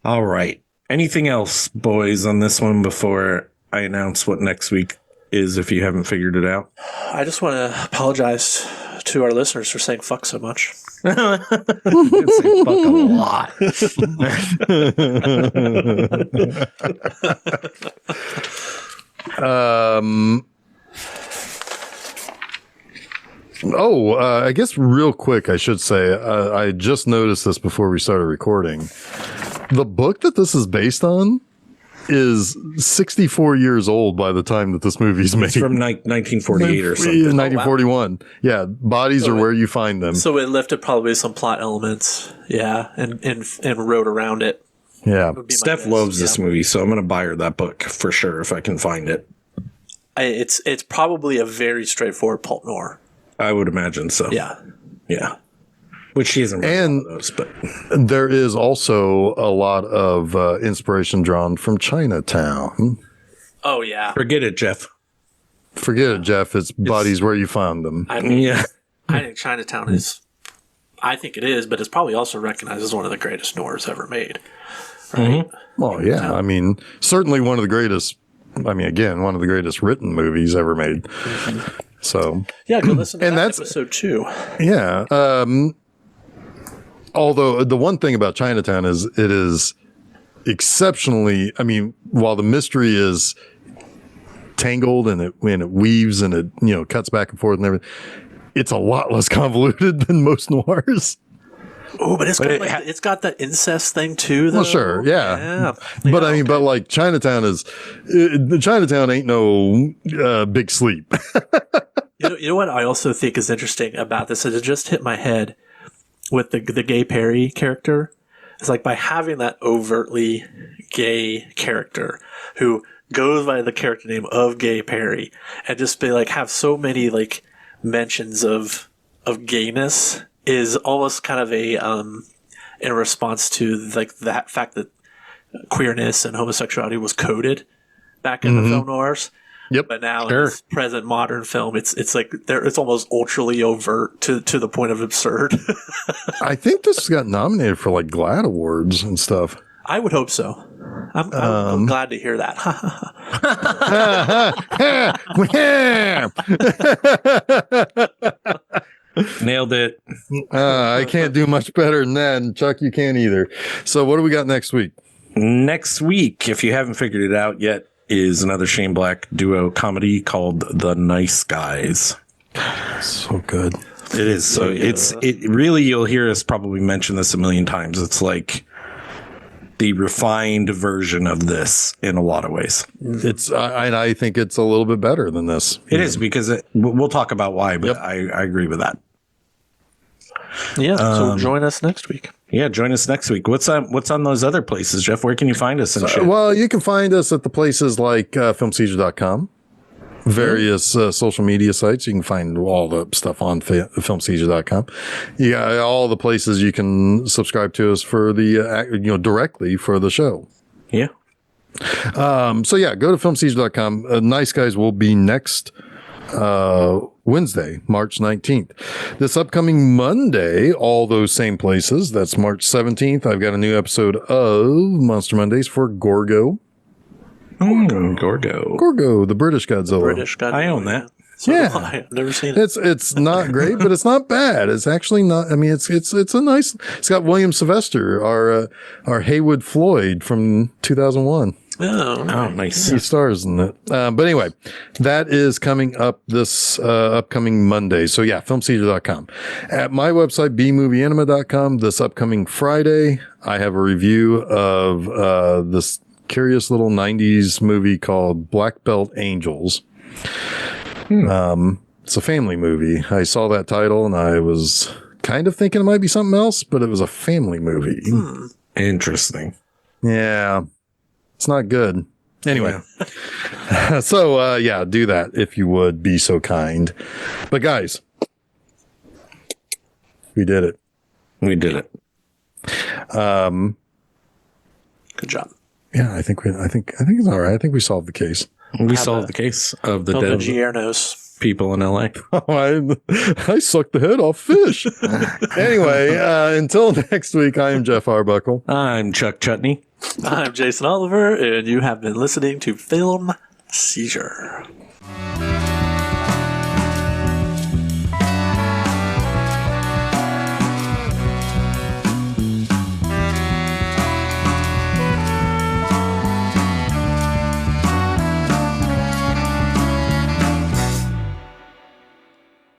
All right. Anything else, boys, on this one before I announce what next week is, if you haven't figured it out? I just want to apologize to our listeners for saying fuck so much. I say fuck a lot. I guess real quick, I should say, I just noticed this before we started recording. The book that this is based on is 64 years old by the time that this movie's made. It's from 1948 or something. 1941. Yeah, bodies are where you find them. So it lifted probably some plot elements, and wrote around it. Yeah. Steph loves this movie, so I'm going to buy her that book for sure if I can find it. It's probably a very straightforward pulp noir. I would imagine so. Yeah. Which she isn't really one of those, but there is also a lot of inspiration drawn from Chinatown. Oh yeah. forget it, Jeff. Forget it, Jeff. It's bodies where you found them. I mean, I think Chinatown is. I think it is, but it's probably also recognized as one of the greatest noirs ever made. Right? Well, yeah. I mean, certainly one of the greatest. I mean, again, one of the greatest written movies ever made. So yeah, go listen to that episode too. Yeah. Although the one thing about Chinatown is it is exceptionally. I mean, while the mystery is tangled and it weaves and it cuts back and forth and everything, it's a lot less convoluted than most noirs. Oh, but it's got that incest thing too, though. Well, sure, yeah. But I mean, but like Chinatown Chinatown ain't no Big Sleep. You know what I also think is interesting about this is it just hit my head with the Gay Perry character. It's like by having that overtly gay character who goes by the character name of Gay Perry and just be like have so many like mentions of gayness is almost kind of a in response to like that fact that queerness and homosexuality was coded back in the film noirs. Yep. But now in this present modern film, it's like it's almost ultrally overt to the point of absurd. I think this got nominated for like GLAAD awards and stuff. I would hope so. I'm glad to hear that. Nailed it. I can't do much better than that, and Chuck, you can't either. So what do we got next week? Next week, if you haven't figured it out yet, is another Shane Black duo comedy called The Nice Guys. So good. It is. So it really, you'll hear us probably mention this a million times. It's like the refined version of this in a lot of ways. It's and I think it's a little bit better than this. It is because we'll talk about why, but I agree with that. Yeah. So join us next week. Yeah, join us next week. What's on those other places, Jeff? Where can you find us and shit? Well, you can find us at the places like filmseizure.com, various social media sites. You can find all the stuff on filmseizure.com. You got all the places you can subscribe to us for the directly for the show. Yeah. So yeah, go to filmseizure.com. Nice Guys will be next Wednesday, March 19th. This upcoming Monday, all those same places. That's March 17th. I've got a new episode of Monster Mondays for Gorgo. Gorgo, the British Godzilla. I own that. So I've never seen it. It's not great, but it's not bad. It's actually not. I mean, it's a nice. It's got William Sylvester, our Haywood Floyd from 2001. Oh, nice. He stars in it. But anyway, that is coming up this upcoming Monday. So yeah, filmseizure.com. At my website, bmovieanima.com, this upcoming Friday, I have a review of this curious little 90s movie called Black Belt Angels. It's a family movie. I saw that title and I was kind of thinking it might be something else, but it was a family movie. Interesting. Yeah. It's not good. Anyway. So, yeah, do that if you would be so kind. But guys, we did it. We did it. Good job. Yeah, I think it's all right. I think we solved the case. We solved the case of the dead people in LA. I sucked the head off fish. Anyway, until next week, I am Jeff Arbuckle. I'm Chuck Chutney. I'm Jason Oliver, and you have been listening to Film Seizure.